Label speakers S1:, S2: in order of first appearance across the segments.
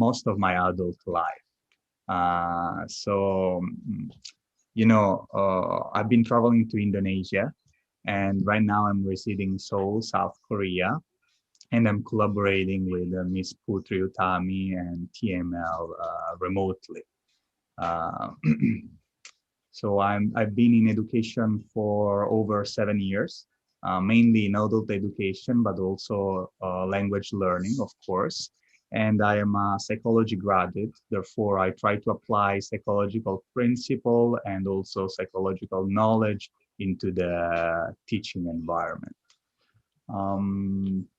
S1: most of my adult life. I've been traveling to Indonesia, and right now I'm residing in Seoul, South Korea, and I'm collaborating with Miss Putri Utami and TML remotely. Uh, so I've been in education for over 7 years, mainly in adult education, but also language learning, of course. And I am a psychology graduate. Therefore, I try to apply psychological principle and also psychological knowledge into the teaching environment.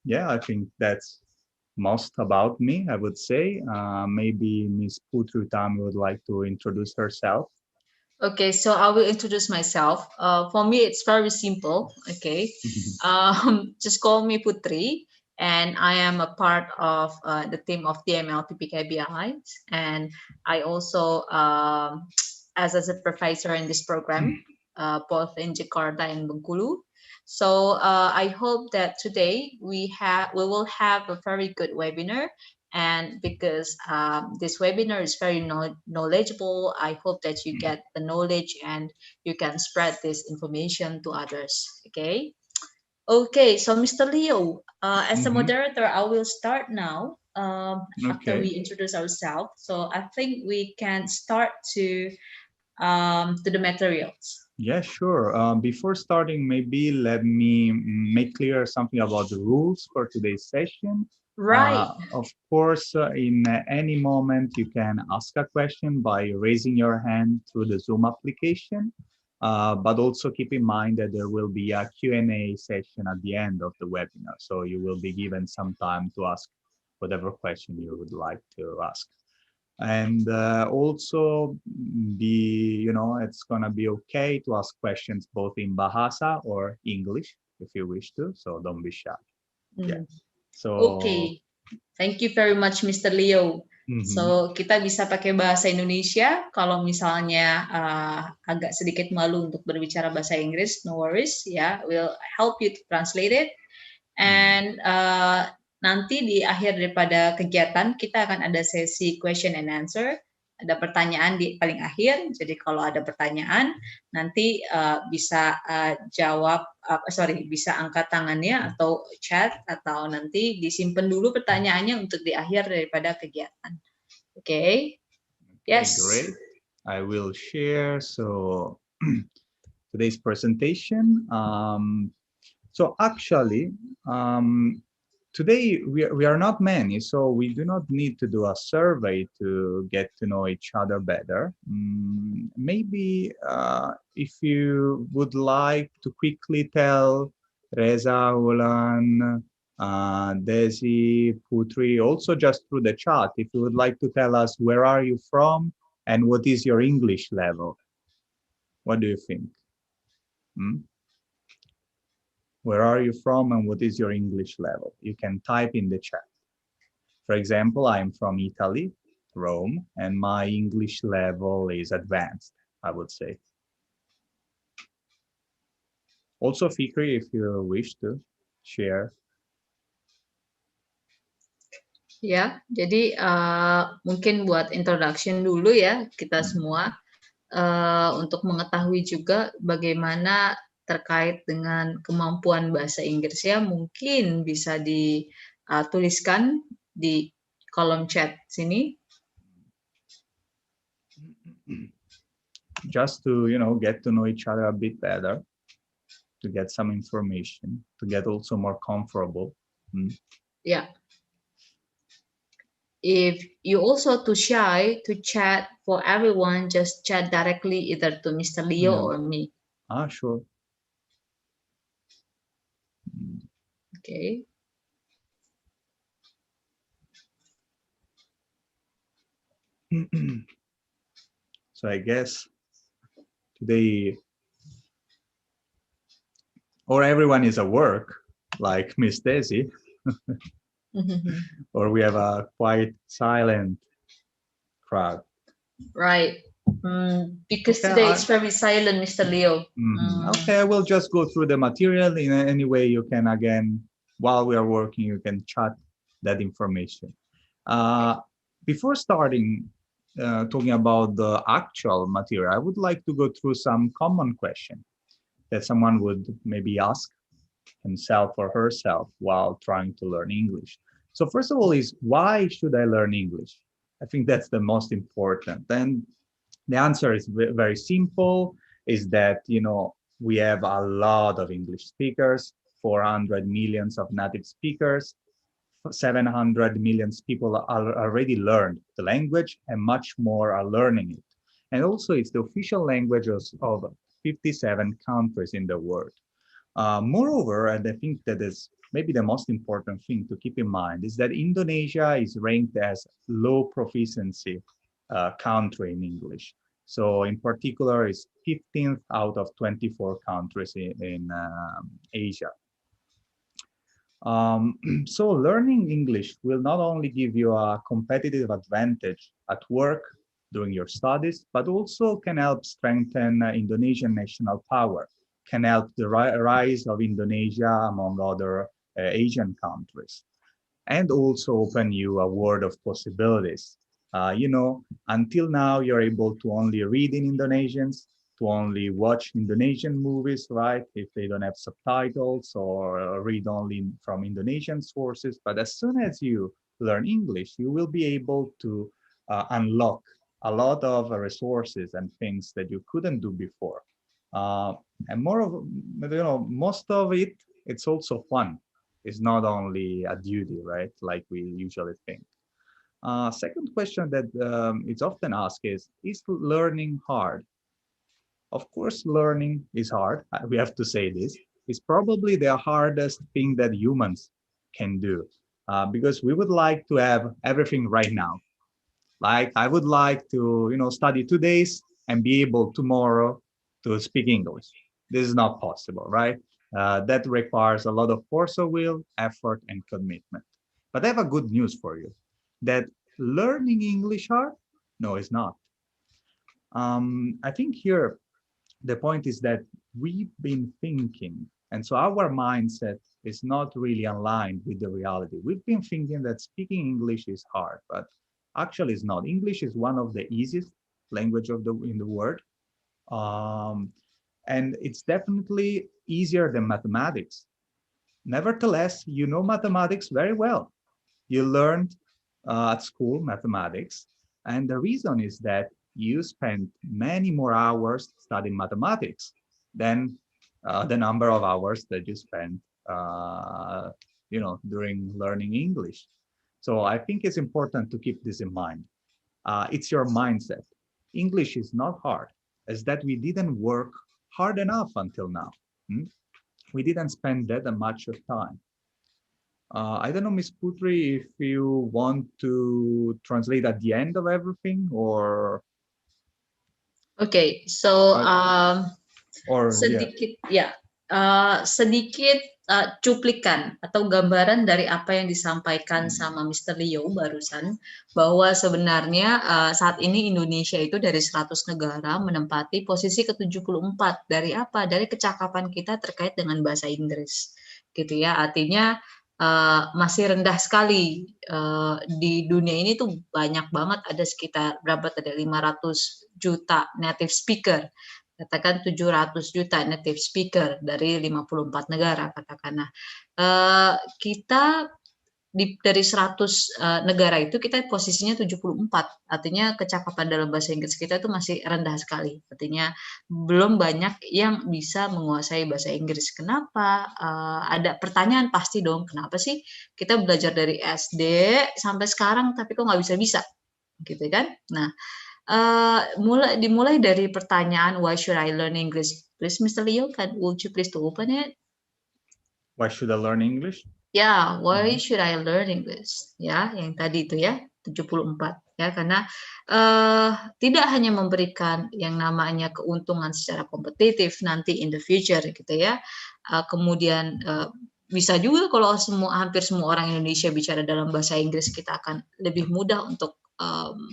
S1: Yeah, I think that's most about me, I would say. Maybe Ms. Putri Utami would like to introduce herself.
S2: Okay, so I will introduce myself. For me, it's very simple. Okay, just call me Putri, and I am a part of the team of Tml Ppkbi, and I also as a professor in this program, both in Jakarta and Bengkulu. So I hope that today we will have a very good webinar, and because this webinar is very knowledgeable, I hope that you get the knowledge and you can spread this information to others. Okay, so Mr. Leo, as a
S1: Mm-hmm.
S2: moderator, I will start now, after
S1: Okay.
S2: we introduce ourselves. So I think we can start to the materials.
S1: Yeah, sure. Before starting, maybe let me make clear something about the rules for today's session.
S2: Right.
S1: Of course, in any moment, you can ask a question by raising your hand through the Zoom application. But also keep in mind that there will be a Q&A session at the end of the webinar. So you will be given some time to ask whatever question you would like to ask. And also it's gonna be okay to ask questions both in Bahasa or English if you wish to, so don't be shy. Yeah.
S2: Mhm.
S1: So
S2: Okay, thank you very much, Mr. Leo.
S1: mhm.
S2: So, kita bisa pakai bahasa Indonesia. Kalau misalnya agak sedikit malu untuk berbicara bahasa Inggris, no worries, ya. We'll help you to translate it. And nanti di akhir daripada kegiatan, kita akan ada sesi question and answer. Ada pertanyaan di paling akhir. Jadi kalau ada pertanyaan, nanti bisa bisa angkat tangannya atau chat, atau nanti disimpan dulu pertanyaannya untuk di akhir daripada kegiatan. Okay? Yes.
S1: Great. I will share. So today's presentation. So actually, today we are not many, so we do not need to do a survey to get to know each other better. Maybe if you would like to quickly tell Reza, Ulan, Desi, Putri, also just through the chat, if you would like to tell us where are you from and what is your English level. What do you think? Where are you from and what is your English level? You can type in the chat. For example, I'm from Italy, Rome, and my English level is advanced, I would say. Also, Fikri, if you wish to share.
S2: Ya, jadi mungkin buat introduction dulu ya kita semua, untuk mengetahui juga bagaimana terkait dengan kemampuan bahasa Inggris ya, mungkin bisa dituliskan di kolom chat sini.
S1: Just to, get to know each other a bit better, to get some information, to get also more comfortable.
S2: Yeah. If you also too shy to chat for everyone, just chat directly either to Mr. Leo or me.
S1: Sure.
S2: Okay.
S1: So I guess today, or everyone is at work, like Miss Daisy, or we have a quite silent crowd.
S2: Right. Because today it's very silent, Mr. Leo.
S1: Okay, I will just go through the material. In any way you can, again, while we are working, you can chat that information. Before starting talking about the actual material, I would like to go through some common questions that someone would maybe ask himself or herself while trying to learn English. So first of all is, why should I learn English? I think that's the most important. And the answer is very simple, is that, we have a lot of English speakers, 400 millions of native speakers, 700 million people are already learned the language, and much more are learning it. And also it's the official language of 57 countries in the world. Moreover, and I think that is maybe the most important thing to keep in mind, is that Indonesia is ranked as low proficiency country in English. So in particular, it's 15th out of 24 countries in Asia. So learning English will not only give you a competitive advantage at work during your studies, but also can help strengthen Indonesian national power, can help the rise of Indonesia among other Asian countries, and also open you a world of possibilities. Until now, you're able to only read in Indonesians, to only watch Indonesian movies, right? If they don't have subtitles, or read only from Indonesian sources. But as soon as you learn English, you will be able to unlock a lot of resources and things that you couldn't do before. Uh, and more of, most of it, it's also fun. It's not only a duty, right? Like we usually think. Second question that it's often asked is learning hard? Of course, learning is hard. We have to say this. It's probably the hardest thing that humans can do, because we would like to have everything right now. Like I would like to, study 2 days and be able tomorrow to speak English. This is not possible, right? That requires a lot of force of will, effort, and commitment. But I have a good news for you, that learning English hard? No, it's not. I think here the point is that we've been thinking, and so our mindset is not really aligned with the reality. We've been thinking that speaking English is hard, but actually it's not. English is one of the easiest language in the world, um, and it's definitely easier than mathematics. Nevertheless, you know mathematics very well. You learned at school mathematics, and the reason is that you spent many more hours studying mathematics than the number of hours that you spent, during learning English. So I think it's important to keep this in mind. It's your mindset. English is not hard, as that we didn't work hard enough until now. Hmm? We didn't spend that much of time. I don't know, Miss Putri, if you want to translate at the end of everything,
S2: Okay, so
S1: uh, yeah.
S2: sedikit ya, sedikit cuplikan atau gambaran dari apa yang disampaikan sama Mr. Leo barusan, bahwa sebenarnya saat ini Indonesia itu dari 100 negara menempati posisi ke-74. Dari apa? Dari kecakapan kita terkait dengan bahasa Inggris, gitu ya. Artinya masih rendah sekali. Di dunia ini tuh banyak banget, ada sekitar berapa tadi, 500 juta native speaker, katakan 700 juta native speaker dari 54 negara katakanlah. Kita dari 100 negara itu kita posisinya 74. Artinya kecakapan dalam bahasa Inggris kita itu masih rendah sekali. Artinya belum banyak yang bisa menguasai bahasa Inggris. Kenapa? Ada pertanyaan pasti dong, kenapa sih kita belajar dari SD sampai sekarang tapi kok nggak bisa-bisa? Gitu kan? Nah, dimulai dari pertanyaan, why should I learn English? Please, Mr. Leo, would you please to open it?
S1: Why should I learn English?
S2: Ya, why should I learn English? Ya, yang tadi itu ya, 74. Ya, karena tidak hanya memberikan yang namanya keuntungan secara kompetitif nanti in the future gitu ya. Kemudian bisa juga kalau hampir semua orang Indonesia bicara dalam bahasa Inggris, kita akan lebih mudah untuk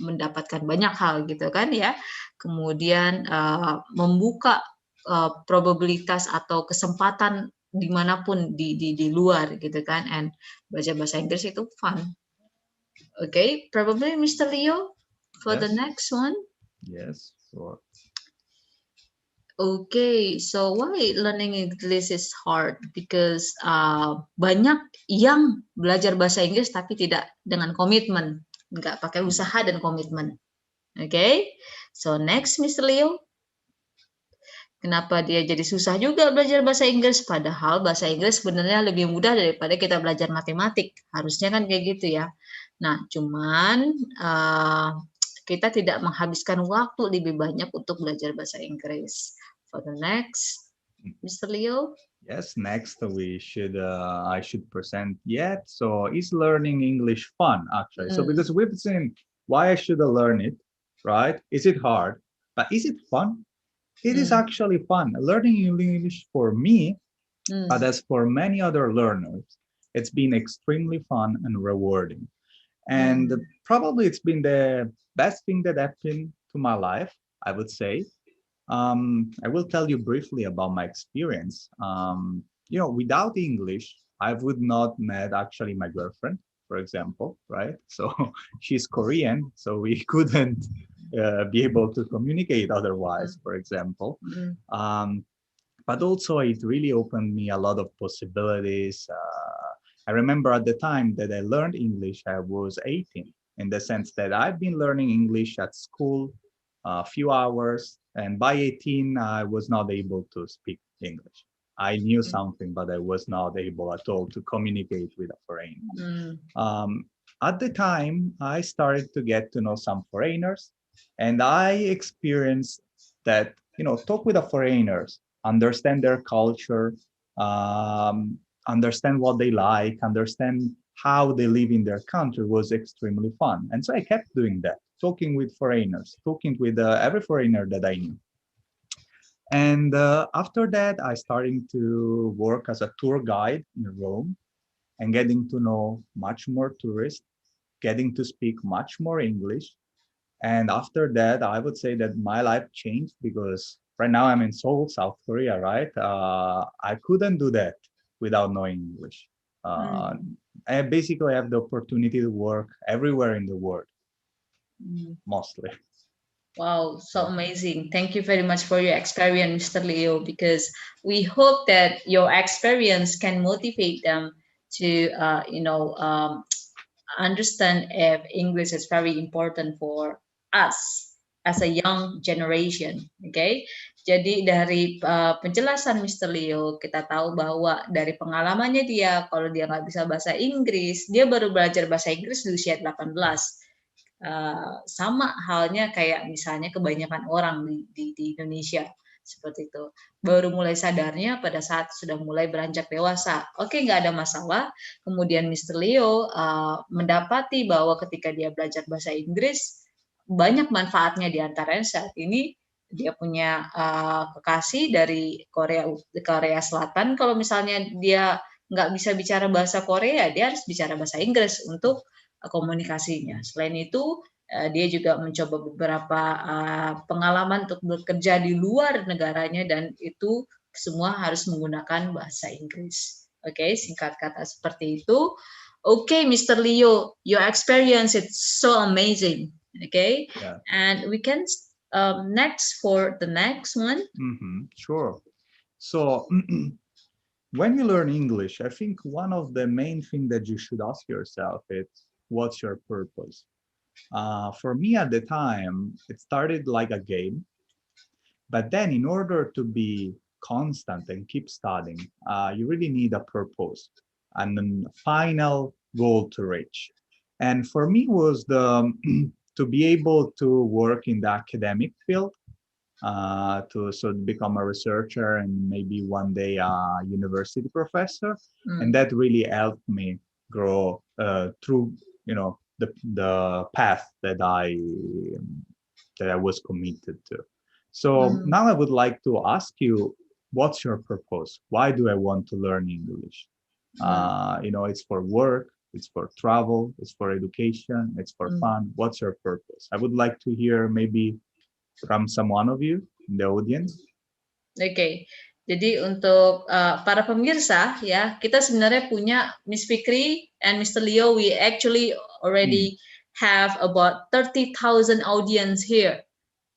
S2: mendapatkan banyak hal gitu kan ya. Kemudian membuka probabilitas atau kesempatan dimanapun di luar gitu kan, and belajar bahasa Inggris itu fun. Okay, probably Mr. Leo for the
S1: Yes,
S2: next one.
S1: yes, sure.
S2: Okay, so why learning English is hard? Because banyak yang belajar bahasa Inggris tapi tidak dengan komitmen, nggak pakai usaha dan komitmen. Okay, so next Mr. Leo, kenapa dia jadi susah juga belajar bahasa Inggris? Padahal bahasa Inggris sebenarnya lebih mudah daripada kita belajar matematik. Harusnya kan kayak gitu ya. Nah, cuman kita tidak menghabiskan waktu lebih banyak untuk belajar bahasa Inggris. For the next, Mr. Leo.
S1: Yes, next I should present yet. So is learning English fun actually? So
S2: Mm,
S1: because we've seen why I should learn it, right? Is it hard? But is it fun? It is
S2: mm,
S1: actually fun. Learning English for me, but
S2: mm,
S1: as for many other learners, it's been extremely fun and rewarding. And
S2: mm,
S1: probably it's been the best thing that happened to my life, I would say. I will tell you briefly about my experience. Without English, I would not met actually my girlfriend, for example, right? So she's Korean, so we couldn't be able to communicate otherwise, for example.
S2: mm,
S1: Um, but also it really opened me a lot of possibilities. I remember at the time that I learned English, I was 18, in the sense that I've been learning English at school a few hours, and by 18, I was not able to speak English. I knew
S2: mm,
S1: something, but I was not able at all to communicate with a foreigner.
S2: mm,
S1: Um, at the time, I started to get to know some foreigners, and I experienced that, talk with the foreigners, understand their culture, understand what they like, understand how they live in their country was extremely fun. And so I kept doing that, talking with foreigners, talking with every foreigner that I knew. And after that, I started to work as a tour guide in Rome and getting to know much more tourists, getting to speak much more English. And after that, I would say that my life changed because right now I'm in Seoul, South Korea, right? I couldn't do that without knowing English. Uh,
S2: mm,
S1: I basically have the opportunity to work everywhere in the world,
S2: mm.
S1: mostly.
S2: Wow, so
S1: Yeah.
S2: amazing. Thank you very much for your experience, Mr. Leo, because we hope that your experience can motivate them to, understand if English is very important for us as a young generation. Okay, jadi dari penjelasan Mr. Leo kita tahu bahwa dari pengalamannya dia kalau dia nggak bisa bahasa Inggris, dia baru belajar bahasa Inggris di usia 18. Sama halnya kayak misalnya kebanyakan orang di Indonesia seperti itu. Baru mulai sadarnya pada saat sudah mulai beranjak dewasa. Oke, nggak ada masalah. Kemudian Mr. Leo mendapati bahwa ketika dia belajar bahasa Inggris, banyak manfaatnya di antaranya saat ini dia punya kekasih dari Korea Selatan. Kalau misalnya dia nggak bisa bicara bahasa Korea, dia harus bicara bahasa Inggris untuk komunikasinya. Selain itu, dia juga mencoba beberapa pengalaman untuk bekerja di luar negaranya dan itu semua harus menggunakan bahasa Inggris. Oke, singkat kata seperti itu. Okay, Mr. Leo, your experience is so amazing. Okay,
S1: Yeah.
S2: and we can next for the next one.
S1: Sure. So when you learn English, I think one of the main things that you should ask yourself is what's your purpose? For me at the time, it started like a game. But then in order to be constant and keep studying, you really need a purpose and a final goal to reach. And for me was the to be able to work in the academic field, to become a researcher and maybe one day a university professor. And
S2: Mm,
S1: that really helped me grow through the path that I was committed to. So
S2: mm,
S1: now I would like to ask you, what's your purpose? Why do I want to learn English?
S2: mm,
S1: It's for work, it's for travel, it's for education, it's for
S2: mm.
S1: fun. What's your purpose? I would like to hear maybe from some one of you in the audience.
S2: Oke, Jadi untuk para pemirsa ya, kita sebenarnya punya Miss Fikri and Mr. Leo. We actually already have about 30,000 audience here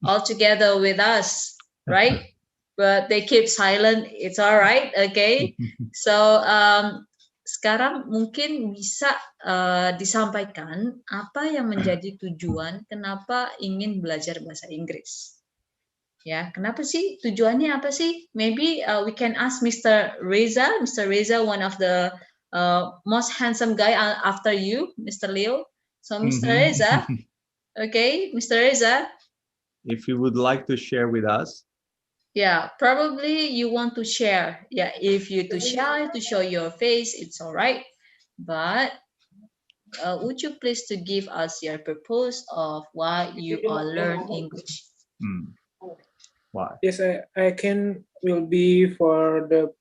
S2: all together with us, right? But they keep silent. It's all right, okay? So sekarang mungkin bisa disampaikan apa yang menjadi tujuan kenapa ingin belajar bahasa Inggris. Ya, kenapa sih? Tujuannya apa sih? Maybe we can ask Mr. Reza. Mr. Reza, one of the most handsome guy after you, Mr. Leo. So, Mr. Reza, okay, Mr. Reza.
S1: If you would like to share with us.
S2: Yeah, probably you want to share. Yeah, if you're too shy to show your face, it's all right. But would you please to give us your purpose of why you are learn English?
S1: Why?
S3: Yes, I can will be for the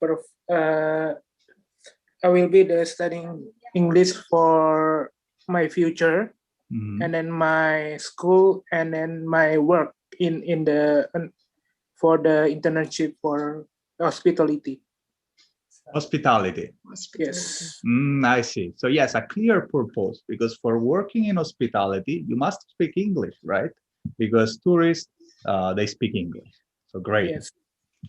S3: I will be the studying English for my future, and then my school, and then my work in the for the internship for hospitality.
S1: Hospitality.
S3: Yes.
S1: I see. So yes, a clear purpose, because for working in hospitality, you must speak English, right? Because tourists, they speak English. So great.
S3: Yes.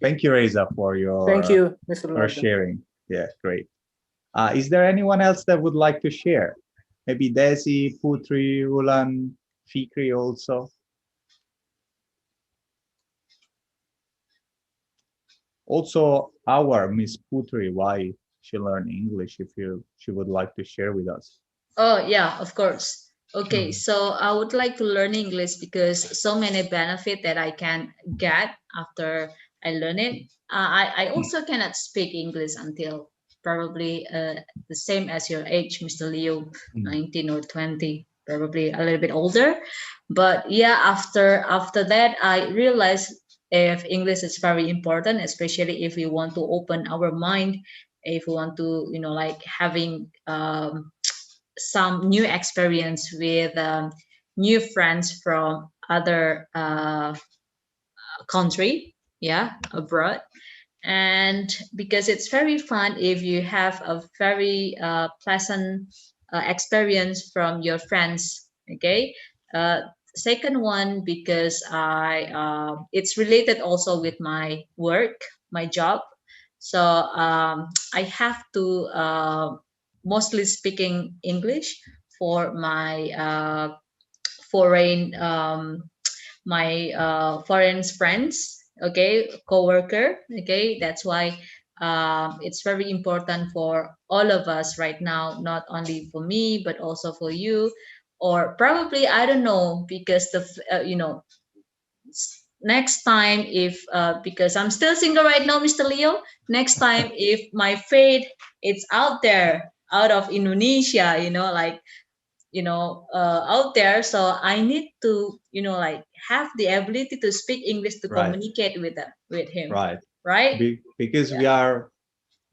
S1: Thank you, Reza, for your
S3: Thank you, Mr.
S1: for sharing. Yeah, great. Is there anyone else that would like to share? Maybe Desi, Putri, Rulan, Fikri also. Also, our Miss Putri, why she learned English, if she would like to share with us.
S2: Oh yeah, of course. Okay, so I would like to learn English because so many benefit that I can get after I learn it. I also cannot speak English until probably the same as your age, Mr. Leo, 19 or 20, probably a little bit older. But yeah, after that, I realized if English is very important, especially if we want to open our mind, if we want to, like having some new experience with new friends from other country, yeah, abroad. And because it's very fun if you have a very pleasant experience from your friends, okay. Second one, because it's related also with my work, my job. So I have to mostly speaking English for my foreign foreign friends, okay, co-worker, okay. That's why it's very important for all of us right now, not only for me but also for you, or probably I don't know, because the next time if because I'm still single right now, Mr. Leo, next time if my fate it's out there, out of Indonesia, like out there, so I need to like have the ability to speak English to communicate with him, right?
S1: Because we are,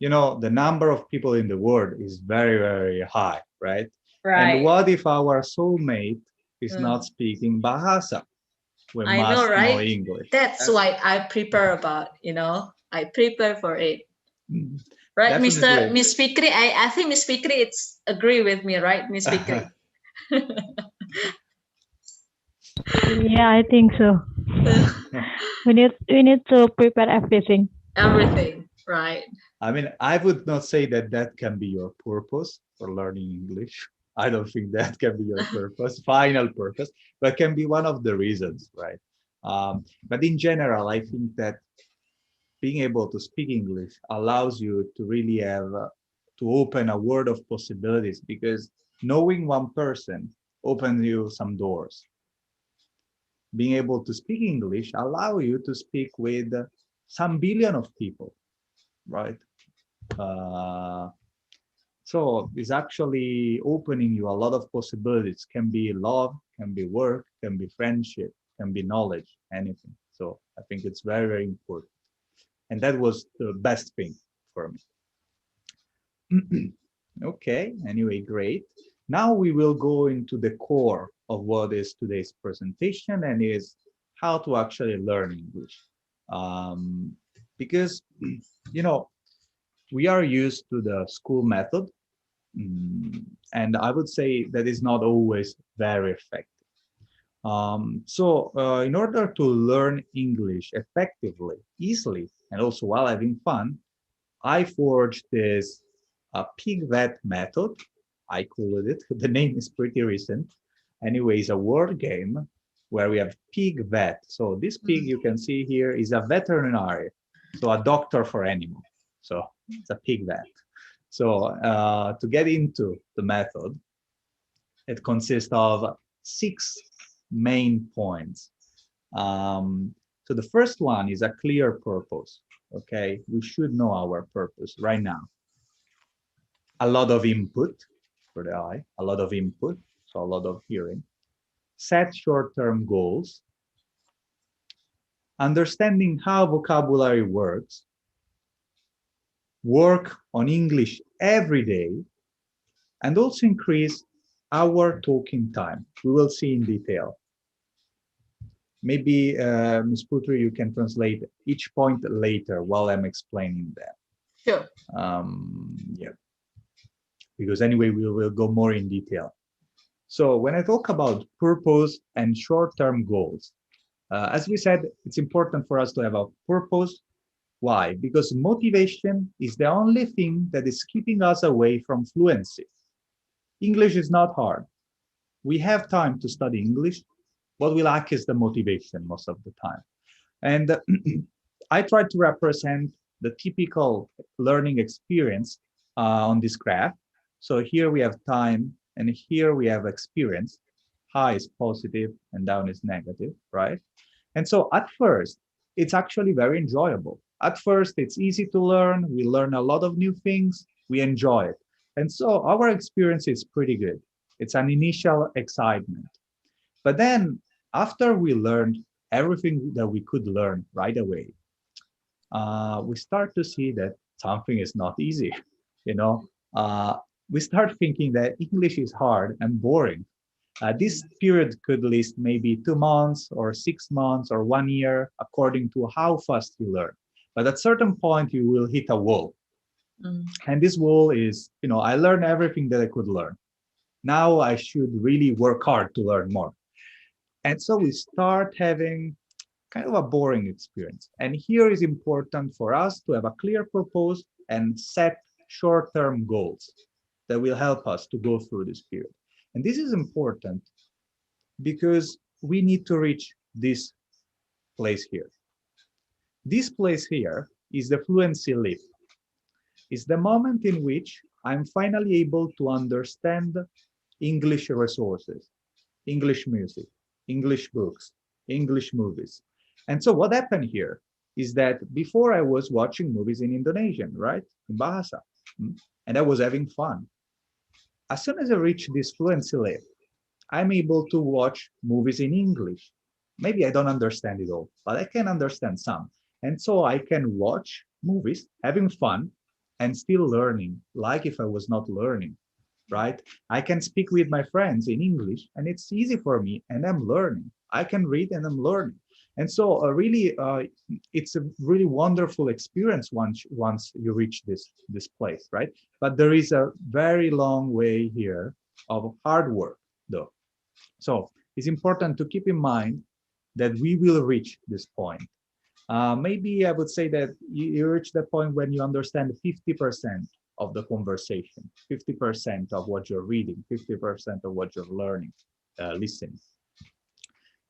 S1: the number of people in the world is very, very high, right? And what if our soulmate is not speaking Bahasa? We must know English.
S2: That's why I prepare about, I prepare for it. Right,
S1: Definitely.
S2: Miss Fikri, I think Miss Fikri it's agree with me, right, Miss Fikri?
S4: Yeah, I think so. we need to prepare everything.
S2: Everything, right?
S1: I mean, I would not say that can be your purpose for learning English. I don't think that can be your purpose, final purpose, but can be one of the reasons, right? But in general, I think that being able to speak English allows you to really have to open a world of possibilities, because knowing one person opens you some doors. Being able to speak English allow you to speak with some billion of people, right? So it's actually opening you a lot of possibilities. Can be love, can be work, can be friendship, can be knowledge, anything. So I think it's very, very important. And that was the best thing for me. Okay, anyway, great. Now we will go into the core of what is today's presentation, and is how to actually learn English. because, you know, we are used to the school method, and I would say that is not always very effective. So in order to learn English effectively, easily, and also while having fun, I forged this Ppkbi method. I called it. The name is pretty recent. Anyway, it's a word game where we have Ppkbi. So this pig you can see here is a veterinary, so a doctor for animals. So it's a Ppkbi. So to get into the method, it consists of 6 main points. So the first one is a clear purpose. Okay, we should know our purpose right now. A lot of input for the eye, a lot of input, so a lot of hearing. Set short-term goals. Understanding how vocabulary works. Work on English every day, and also increase our talking time. We will see in detail. Maybe, Ms. Putri, you can translate each point later while I'm explaining that.
S2: Sure.
S1: Yeah. Because anyway, we will go more in detail. So when I talk about purpose and short-term goals, as we said, it's important for us to have a purpose. Why? Because motivation is the only thing that is keeping us away from fluency. English is not hard. We have time to study English. What we lack is the motivation most of the time. And I try to represent the typical learning experience on this graph. So here we have time, and here we have experience. High is positive and down is negative, right? And so at first, it's actually very enjoyable. At first, it's easy to learn. We learn a lot of new things. We enjoy it. And so our experience is pretty good. It's an initial excitement. But then after we learned everything that we could learn right away, we start to see that something is not easy. You know, we start thinking that English is hard and boring. This period could last maybe 2 months or 6 months or 1 year, according to how fast you learn. But at a certain point, you will hit a wall. And this wall is, you know, I learned everything that I could learn. Now I should really work hard to learn more. And so we start having kind of a boring experience. And here is important for us to have a clear purpose and set short-term goals that will help us to go through this period. And this is important because we need to reach this place here. This place here is the fluency leap. It's the moment in which I'm finally able to understand English resources, English music, English books, English movies. And so what happened here is that before I was watching movies in Indonesian, right? In Bahasa. And I was having fun. As soon as I reach this fluency level, I'm able to watch movies in English. Maybe I don't understand it all, but I can understand some. And so I can watch movies, having fun, and still learning, like if I was not learning, right? I can speak with my friends in English, and it's easy for me, and I'm learning. I can read, and I'm learning. And so really, it's a really wonderful experience once you reach this place, right? But there is a very long way here of hard work, though. So it's important to keep in mind that we will reach this point. Maybe I would say that you reach the point when you understand 50% of the conversation, 50% of what you're reading, 50% of what you're learning, listening.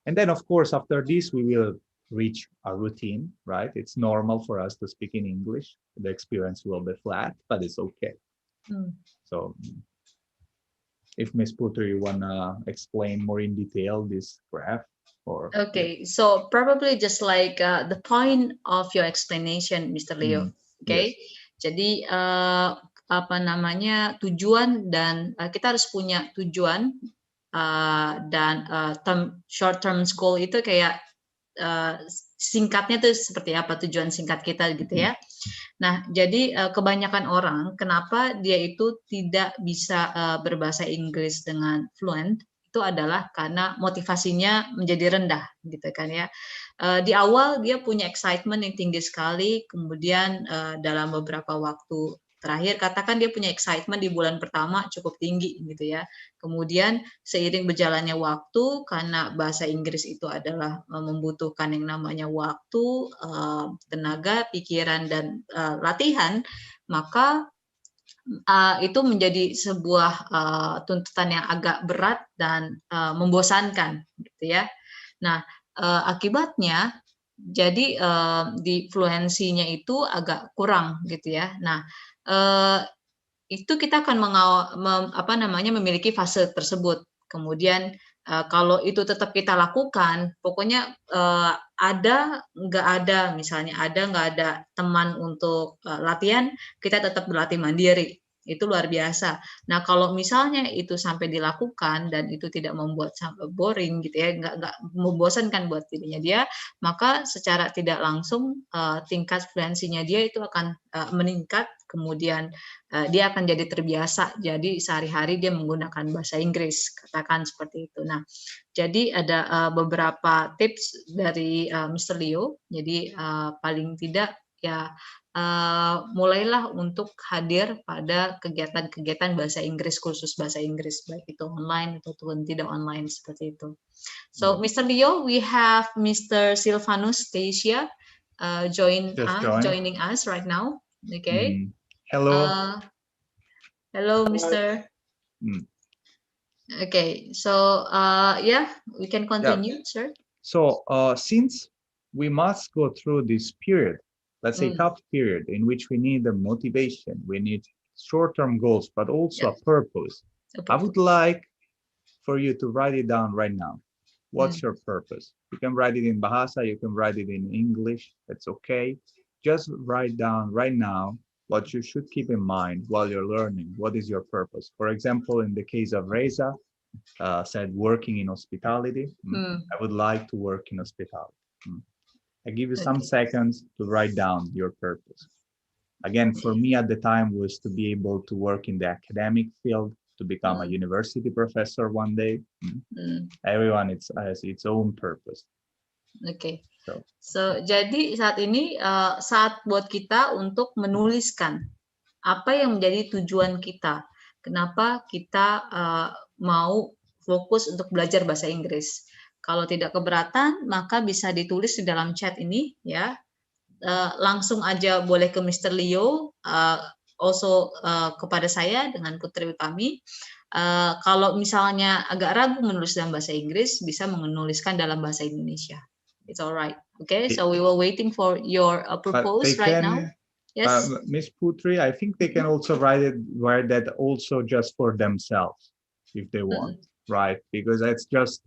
S1: And then, of course, after this, we will reach a routine, right? It's normal for us to speak in English. The experience will be flat, but it's okay. So if Ms. Putri, you want to explain more in detail this graph? Or
S2: okay, so probably just like the point of your explanation, Mr. Leo. Okay, yes. Jadi apa namanya, tujuan dan kita harus punya tujuan dan short term goal itu kayak singkatnya tuh seperti apa tujuan singkat kita gitu ya. Nah, jadi kebanyakan orang kenapa dia itu tidak bisa berbahasa Inggris dengan fluent itu adalah karena motivasinya menjadi rendah gitu kan ya. Di awal dia punya excitement yang tinggi sekali, kemudian dalam beberapa waktu terakhir katakan dia punya excitement di bulan pertama cukup tinggi gitu ya. Kemudian seiring berjalannya waktu karena bahasa Inggris itu adalah membutuhkan yang namanya waktu, tenaga, pikiran dan latihan, maka itu menjadi sebuah tuntutan yang agak berat dan membosankan gitu ya. Nah, akibatnya jadi di fluensinya itu agak kurang gitu ya. Nah, itu kita akan memiliki fase tersebut. Kemudian kalau itu tetap kita lakukan, pokoknya misalnya nggak ada teman untuk latihan, kita tetap berlatih mandiri. Itu luar biasa. Nah, kalau misalnya itu sampai dilakukan dan itu tidak membuat boring gitu ya, nggak membosankan buat dirinya dia, maka secara tidak langsung tingkat fluensinya dia itu akan meningkat, kemudian dia akan jadi terbiasa. Jadi sehari-hari dia menggunakan bahasa Inggris, katakan seperti itu. Nah, jadi ada beberapa tips dari Mr. Leo. Jadi paling tidak ya mulailah untuk hadir pada kegiatan-kegiatan bahasa Inggris, khusus bahasa Inggris, baik itu online ataupun tidak online seperti itu. So, Mr. Leo, we have Mr. Silvanus Stasia joining us right now. Okay.
S1: Hello.
S2: Hello, Mr. Okay, so yeah, we can continue, sir.
S1: So since we must go through this period, let's say tough period, in which we need the motivation, we need short-term goals, but also a purpose. I would like for you to write it down right now. What's your purpose? You can write it in Bahasa, you can write it in English, that's okay. Just write down right now what you should keep in mind while you're learning. What is your purpose? For example, in the case of Reza, said working in hospitality. I would like to work in hospitality. I give you some seconds to write down your purpose. Again, for me at the time was to be able to work in the academic field, to become a university professor one day. Everyone has its own purpose.
S2: Oke. So jadi saat ini saat buat kita untuk menuliskan apa yang menjadi tujuan kita. Kenapa kita mau fokus untuk belajar bahasa Inggris. Kalau tidak keberatan, maka bisa ditulis di dalam chat ini ya. Langsung aja boleh ke Mr. Leo, also kepada saya dengan Putri Utami. Kalau misalnya agak ragu menulis dalam bahasa Inggris, bisa menuliskan dalam bahasa Indonesia. It's alright. Okay, so we were waiting for your proposal right now. Yes,
S1: Miss Putri, I think they can also write that also just for themselves, if they want, right? Because it's just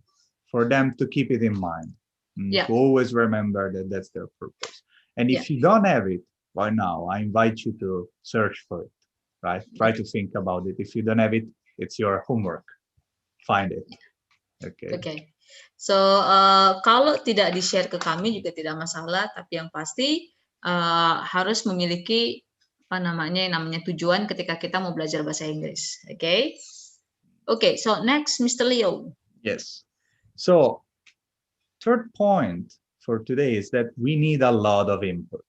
S1: for them to keep it in mind, to always remember that that's their purpose. And if you don't have it by now, I invite you to search for it, right? Try to think about it. If you don't have it, it's your homework. Find it. Okay.
S2: So kalau tidak di-share ke kami juga tidak masalah, tapi yang pasti harus memiliki yang namanya tujuan ketika kita mau belajar bahasa Inggris. Okay, so next, Mr. Leo.
S1: Yes. So third point for today is that we need a lot of input.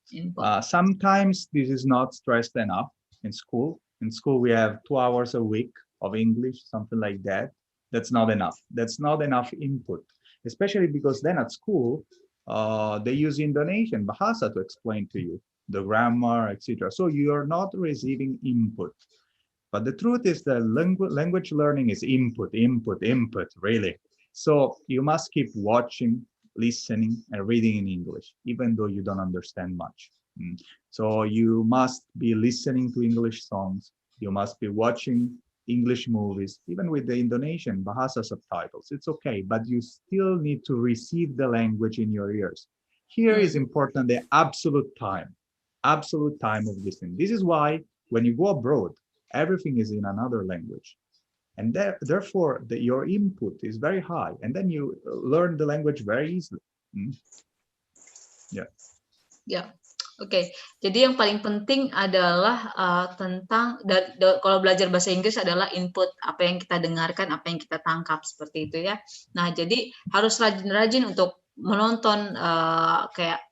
S1: Sometimes this is not stressed enough in school. In school, we have 2 hours a week of English, something like that. That's not enough. That's not enough input, especially because then at school, they use Indonesian Bahasa to explain to you the grammar, etc. So you're not receiving input. But the truth is that language learning is input, really. So you must keep watching, listening, and reading in English, even though you don't understand much. So you must be listening to English songs. You must be watching English movies, even with the Indonesian Bahasa subtitles. It's okay, but you still need to receive the language in your ears. Here is important, the absolute time of listening. This is why when you go abroad, everything is in another language. And therefore, your input is very high. And then you learn the language very easily.
S2: Yeah. Oke, jadi yang paling penting adalah tentang kalau belajar bahasa Inggris adalah input apa yang kita dengarkan, apa yang kita tangkap seperti itu ya. Nah, jadi harus rajin-rajin untuk menonton kayak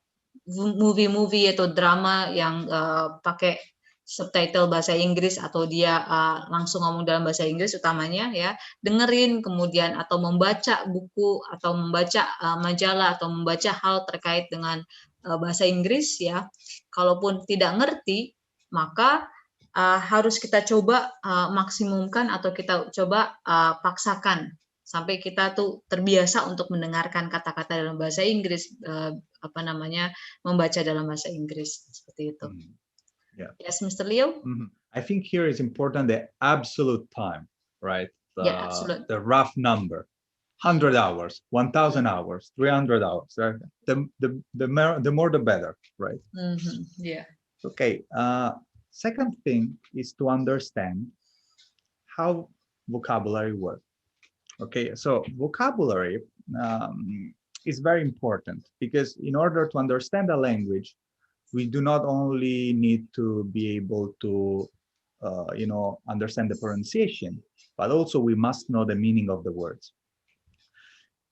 S2: movie-movie atau drama yang pakai subtitle bahasa Inggris atau dia langsung ngomong dalam bahasa Inggris utamanya ya, dengerin kemudian atau membaca buku atau membaca majalah atau membaca hal terkait dengan bahasa Inggris ya. Kalaupun tidak ngerti, maka harus kita coba maksimumkan atau kita coba paksakan sampai kita tuh terbiasa untuk mendengarkan kata-kata dalam bahasa Inggris, membaca dalam bahasa Inggris seperti itu.
S1: Yeah.
S2: Yes, Mr. Leo.
S1: I think here is important the absolute time, right?
S2: Yeah, absolute.
S1: The rough number. 100 hours, 1,000 hours, 300 hours. Right? The more the better, right?
S2: Yeah.
S1: Okay. Second thing is to understand how vocabulary works. Okay, so vocabulary is very important because in order to understand a language, we do not only need to be able to, understand the pronunciation, but also we must know the meaning of the words.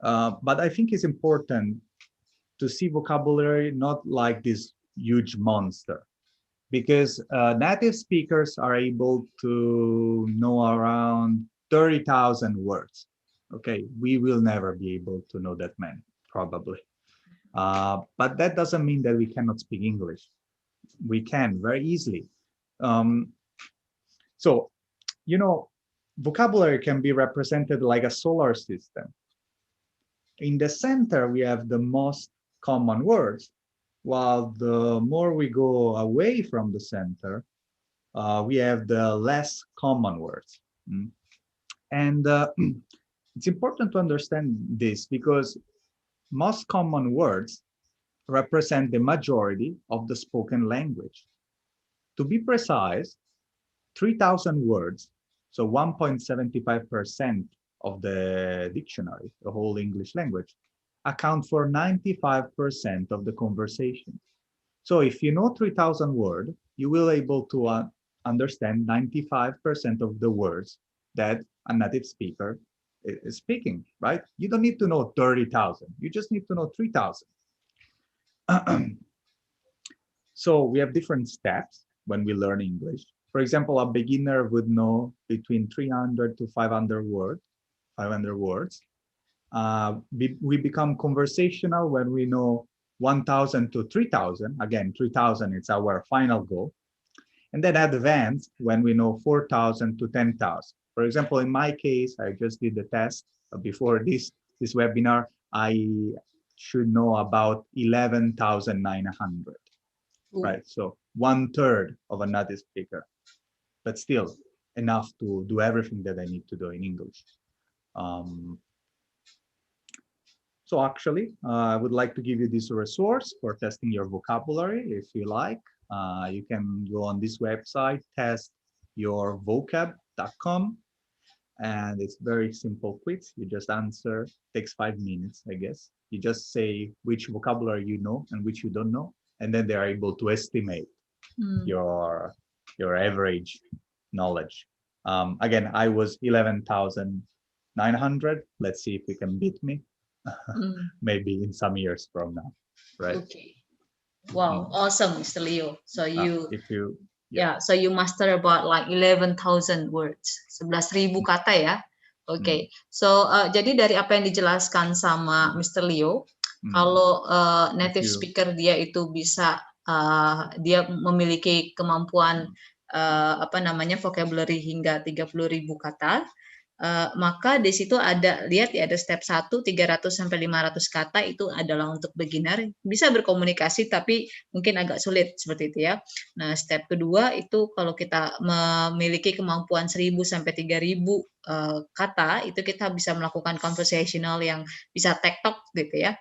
S1: But I think it's important to see vocabulary not like this huge monster, because native speakers are able to know around 30,000 words. Okay, we will never be able to know that many, probably. But that doesn't mean that we cannot speak English. We can very easily. So, vocabulary can be represented like a solar system. In the center, we have the most common words, while the more we go away from the center, we have the less common words. And it's important to understand this because most common words represent the majority of the spoken language. To be precise, 3,000 words, so 1.75% of the dictionary, the whole English language, account for 95% of the conversation. So if you know 3,000 words, you will able to understand 95% of the words that a native speaker is speaking, right? You don't need to know 30,000. You just need to know 3,000. So we have different steps when we learn English. For example, a beginner would know between 300 to 500 words. We become conversational when we know 1,000 to 3,000. Again, 3,000 is our final goal. And then advanced when we know 4,000 to 10,000. For example, in my case, I just did the test before this webinar. I should know about 11,900, right? So 1/3 of a native speaker, but still enough to do everything that I need to do in English. So actually, I would like to give you this resource for testing your vocabulary. If you like, you can go on this website, testyourvocab.com. And it's very simple quiz. You just answer, takes 5 minutes, I guess. You just say which vocabulary you know and which you don't know. And then they're able to estimate your average knowledge. Again, I was 11,900. Let's see if you can beat me. Maybe in some years from now, right?
S2: Okay. Wow, awesome, Mr. Leo. So
S1: so
S2: you master about like 11,000 words, 11.000 kata ya. Okay. So jadi dari apa yang dijelaskan sama Mr. Leo, kalau native speaker dia itu bisa dia memiliki kemampuan vocabulary hingga 30.000 kata. Maka di situ ada step 1 300 sampai 500 kata itu adalah untuk beginner, bisa berkomunikasi tapi mungkin agak sulit seperti itu ya. Nah, step kedua itu kalau kita memiliki kemampuan 1.000 sampai 3.000 kata, itu kita bisa melakukan conversational yang bisa tektok gitu ya.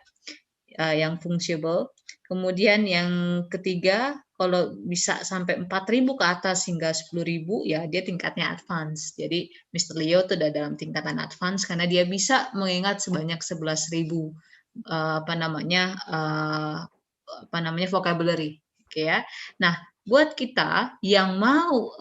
S2: Yang fungsible. Kemudian yang ketiga, kalau bisa sampai 4.000 ke atas hingga 10.000 ya dia tingkatnya advance. Jadi Mr. Leo itu udah dalam tingkatan advance karena dia bisa mengingat sebanyak 11.000 vocabulary. Oke ya. Nah, buat kita yang mau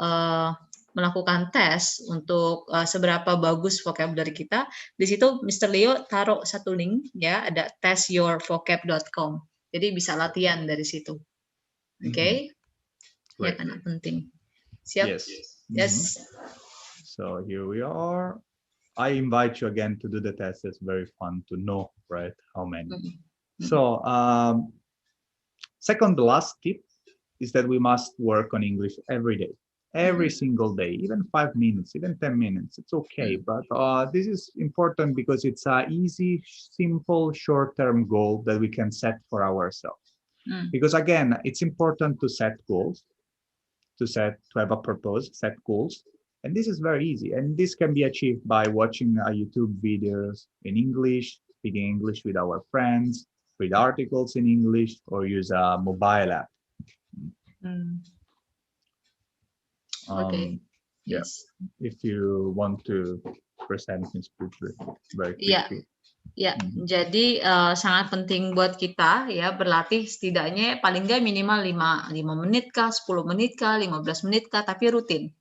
S2: melakukan tes untuk seberapa bagus vocabulary kita, di situ Mr. Leo taruh satu link ya, ada testyourvocab.com. Jadi bisa latihan dari situ. Oke? Ya karena penting. Siap?
S1: Yes.
S2: Yes.
S1: So here we are. I invite you again to do the test. It's very fun to know, right? How many. So second, the last tip is that we must work on English every day, every single day, even 5 minutes, even 10 minutes. It's okay. But this is important because it's an easy, simple, short-term goal that we can set for ourselves. Because again, it's important to set goals, to have a purpose, set goals. And this is very easy. And this can be achieved by watching YouTube videos in English, speaking English with our friends, read articles in English, or use a mobile app.
S2: Okay.
S1: Yeah.
S2: Yes.
S1: If you want to present Ms. Putri very quickly.
S2: Ya, jadi sangat penting buat kita ya berlatih setidaknya paling nggak minimal 5 menit kah, 10 menit kah, 15 menit kah, tapi rutin.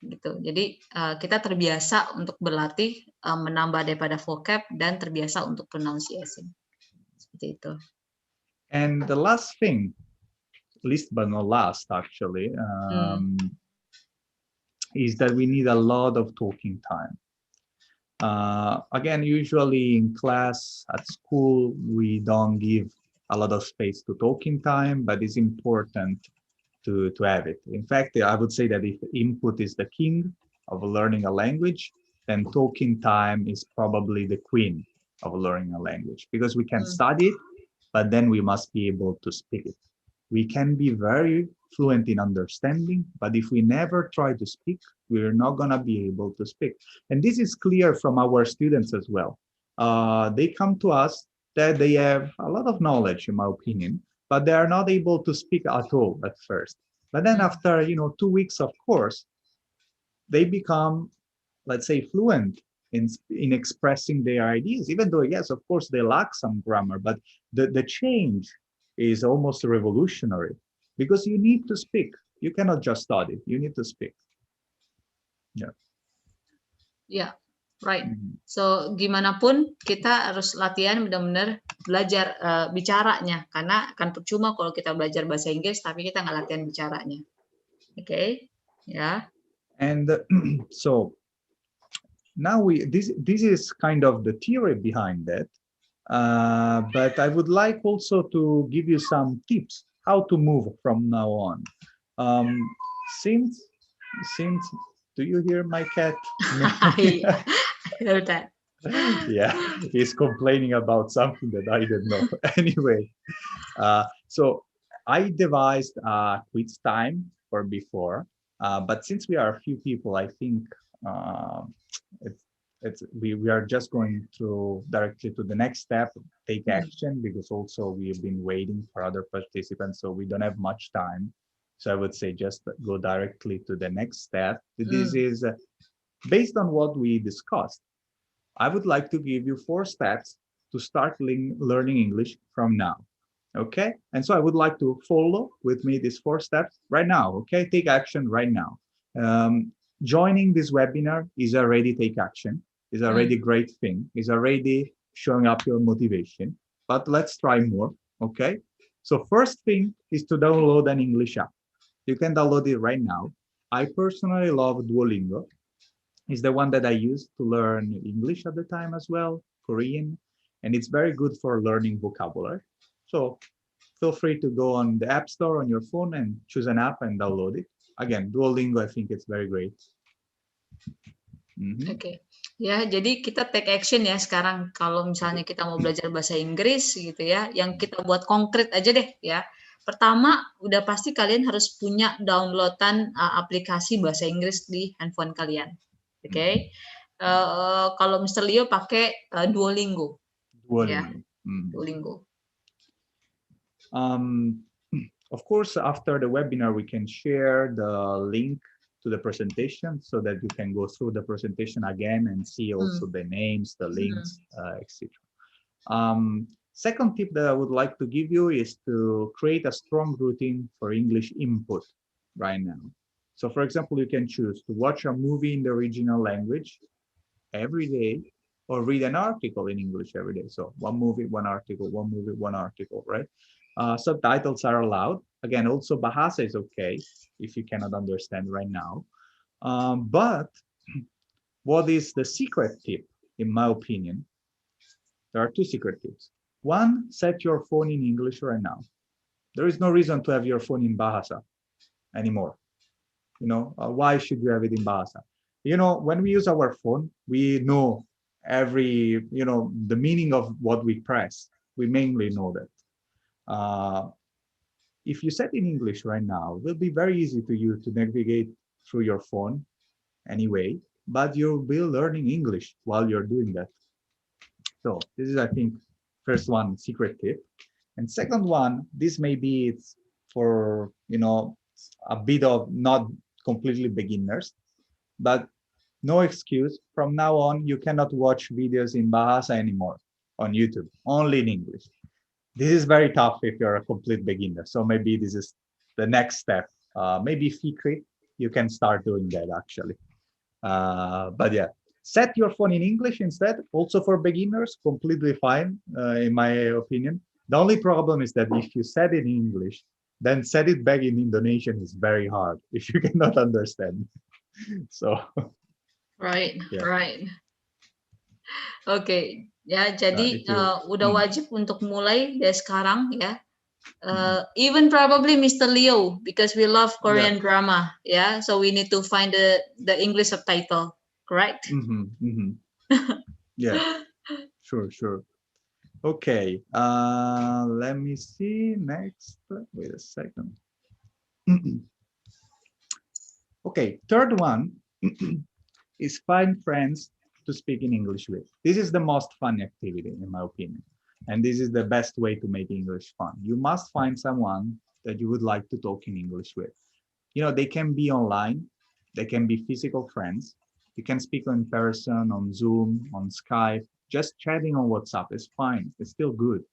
S2: Gitu. Jadi kita terbiasa untuk berlatih menambah daripada vocab dan terbiasa untuk pronunciation. Seperti itu.
S1: And the last thing, least but not last actually, is that we need a lot of talking time. Again, usually in class, at school, we don't give a lot of space to talking time, but it's important to have it. In fact, I would say that if input is the king of learning a language, then talking time is probably the queen of learning a language, because we can study it, but then we must be able to speak it. We can be very fluent in understanding, but if we never try to speak, we're not going to be able to speak. And this is clear from our students as well. They come to us that they have a lot of knowledge, in my opinion, but they are not able to speak at all at first. But then after 2 weeks of course, they become, let's say, fluent in expressing their ideas, even though, yes, of course, they lack some grammar, but the change is almost revolutionary, because you need to speak. You cannot just study, you need to speak. Yeah.
S2: Ya, right. So, gimana pun kita harus latihan benar-benar belajar bicaranya, karena akan percuma kalau kita belajar bahasa Inggris tapi kita nggak latihan bicaranya. Okay? Ya.
S1: And so now this is kind of the theory behind it, but I would like also to give you some tips how to move from now on. Since do you hear my cat?
S2: I heard that.
S1: Yeah, he's complaining about something that I don't know. Anyway, so I devised a quiz time for before, but since we are a few people, I think we are just going through directly to the next step, take action, because also we've been waiting for other participants, so we don't have much time. So I would say just go directly to the next step. This is based on what we discussed. I would like to give you 4 steps to start learning English from now. Okay? And so I would like to follow with me these 4 steps right now. Okay? Take action right now. Joining this webinar is already take action, is already a great thing, is already showing up your motivation. But let's try more. Okay? So first thing is to download an English app. You can download it right now. I personally love Duolingo. It's the one that I used to learn English at the time as well, Korean, and it's very good for learning vocabulary. So feel free to go on the App Store on your phone and choose an app and download it. Again, Duolingo, I think it's very great.
S2: Oke. Ya, jadi kita take action ya sekarang kalau misalnya kita mau belajar bahasa Inggris gitu ya, yang kita buat konkret aja deh ya. Pertama, udah pasti kalian harus punya downloadan aplikasi bahasa Inggris di handphone kalian. Oke. Kalau Mr. Leo pakai Duolingo. Ya. Duolingo.
S1: Of course, after the webinar, we can share the link to the presentation so that you can go through the presentation again and see also the names, the links, etc. Second tip that I would like to give you is to create a strong routine for English input right now. So for example, you can choose to watch a movie in the original language every day, or read an article in English every day. So one movie, one article, one movie, one article, right? Subtitles are allowed. Again, also Bahasa is okay if you cannot understand right now. But what is the secret tip, in my opinion? There are two secret tips. One, set your phone in English right now. There is no reason to have your phone in Bahasa anymore. Why should you have it in Bahasa? When we use our phone, we know the meaning of what we press. We mainly know that. If you set in English right now, it will be very easy to you to navigate through your phone anyway, but you'll be learning English while you're doing that. So this is, I think, first one, secret tip. And second one, this may be it's for, a bit of not completely beginners, but no excuse. From now on, you cannot watch videos in Bahasa anymore on YouTube, only in English. This is very tough if you're a complete beginner. So maybe this is the next step. Maybe Fikri, you can start doing that actually. But yeah, set your phone in English instead. Also for beginners, completely fine, in my opinion. The only problem is that if you set it in English, then set it back in Indonesian is very hard if you cannot understand. So
S2: Right,
S1: yeah.
S2: right. Oke, ya jadi udah wajib untuk mulai dari sekarang ya. Even probably Mr. Leo, because we love Korean drama, yeah. So we need to find the English subtitle, correct?
S1: Yeah, sure. Okay, let me see next. Wait a second. Okay, third one is find friends to speak in English with. This is the most fun activity, in my opinion. And this is the best way to make English fun. You must find someone that you would like to talk in English with. They can be online, they can be physical friends. You can speak in person, on Zoom, on Skype, just chatting on WhatsApp is fine. It's still good.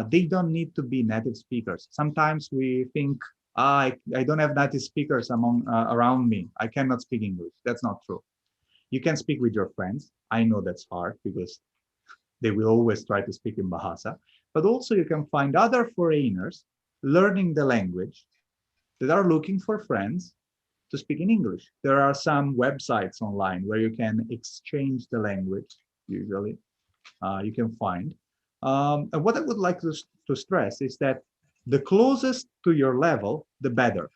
S1: They don't need to be native speakers. Sometimes we think, I don't have native speakers around me. I cannot speak English. That's not true. You can speak with your friends. I know that's hard because they will always try to speak in Bahasa. But also you can find other foreigners learning the language that are looking for friends to speak in English. There are some websites online where you can exchange the language, usually. You can find. And what I would like to stress is that the closest to your level, the better.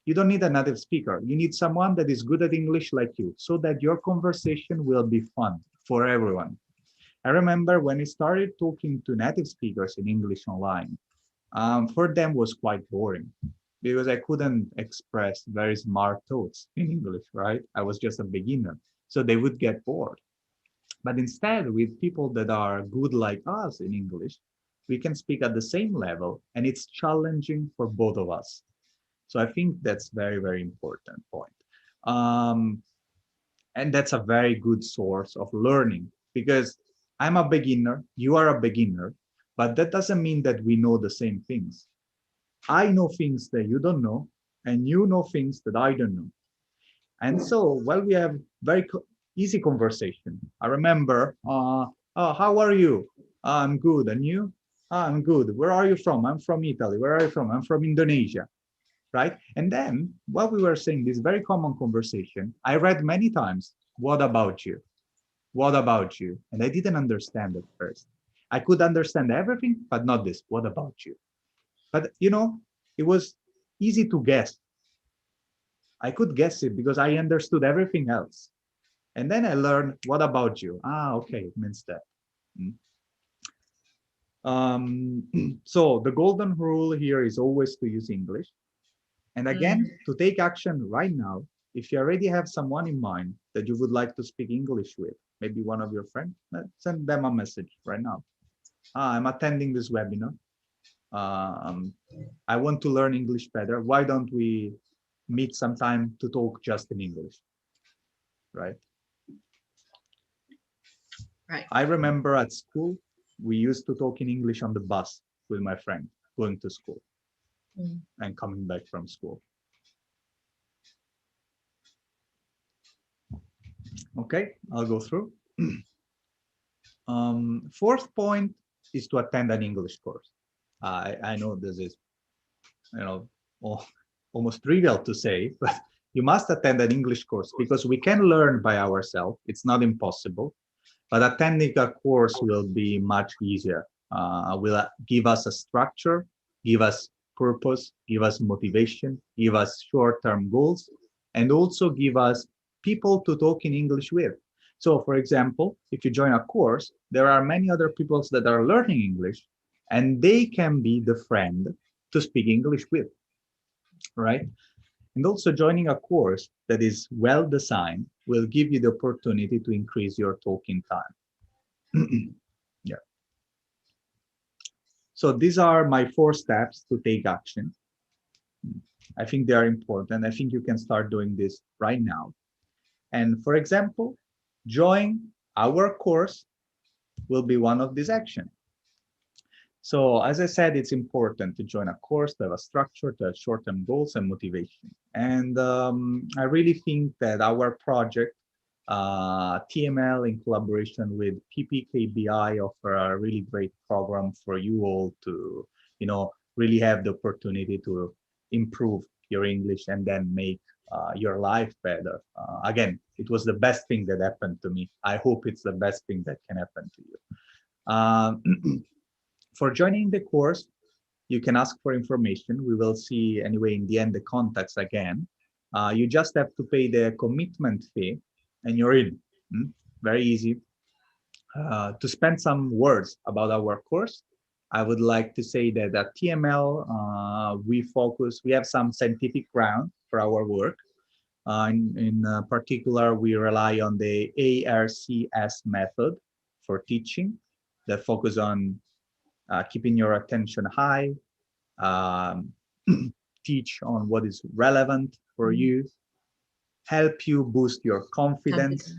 S1: You don't need a native speaker. You need someone that is good at English like you, so that your conversation will be fun for everyone. I remember when I started talking to native speakers in English online, for them was quite boring because I couldn't express very smart thoughts in English, right? I was just a beginner. So they would get bored. But instead, with people that are good like us in English, we can speak at the same level, and it's challenging for both of us. So I think that's very, very important point. And that's a very good source of learning because I'm a beginner, you are a beginner, but that doesn't mean that we know the same things. I know things that you don't know, and you know things that I don't know. And so, while we have very easy conversation, I remember, oh, how are you? I'm good. And you? I'm good. Where are you from? I'm from Italy. Where are you from? I'm from Indonesia. Right? And then, while we were saying this very common conversation, I read many times, what about you? What about you? And I didn't understand at first. I could understand everything, but not this. What about you? But, it was easy to guess. I could guess it because I understood everything else. And then I learned, what about you? Okay, it means that. So the golden rule here is always to use English. And again, to take action right now, if you already have someone in mind that you would like to speak English with, maybe one of your friends, send them a message right now. I'm attending this webinar. I want to learn English better. Why don't we meet sometime to talk just in English? Right?
S2: Right.
S1: I remember at school, we used to talk in English on the bus with my friend going to school and coming back from school. Okay, I'll go through. Fourth point is to attend an English course. I know this is, almost trivial to say, but you must attend an English course because we can learn by ourselves. It's not impossible, but attending a course will be much easier. Will give us a structure, give us purpose, give us motivation, give us short-term goals, and also give us people to talk in English with. So, for example, if you join a course, there are many other people that are learning English, and they can be the friend to speak English with, right? And also joining a course that is well designed will give you the opportunity to increase your talking time. Yeah. So these are my 4 steps to take action. I think they are important. I think you can start doing this right now. And for example, join our course will be one of these actions. So as I said, it's important to join a course, to have a structure, to have short-term goals and motivation. And I really think that our project, TML in collaboration with Ppkbi, offer a really great program for you all to, really have the opportunity to improve your English and then make your life better. Again, it was the best thing that happened to me. I hope it's the best thing that can happen to you. For joining the course, you can ask for information. We will see anyway in the end the contacts again. You just have to pay the commitment fee and you're in. Very easy. To spend some words about our course, I would like to say that at TML, we have some scientific ground for our work. In particular, we rely on the ARCS method for teaching that focus on keeping your attention high, teach on what is relevant for you, help you boost your confidence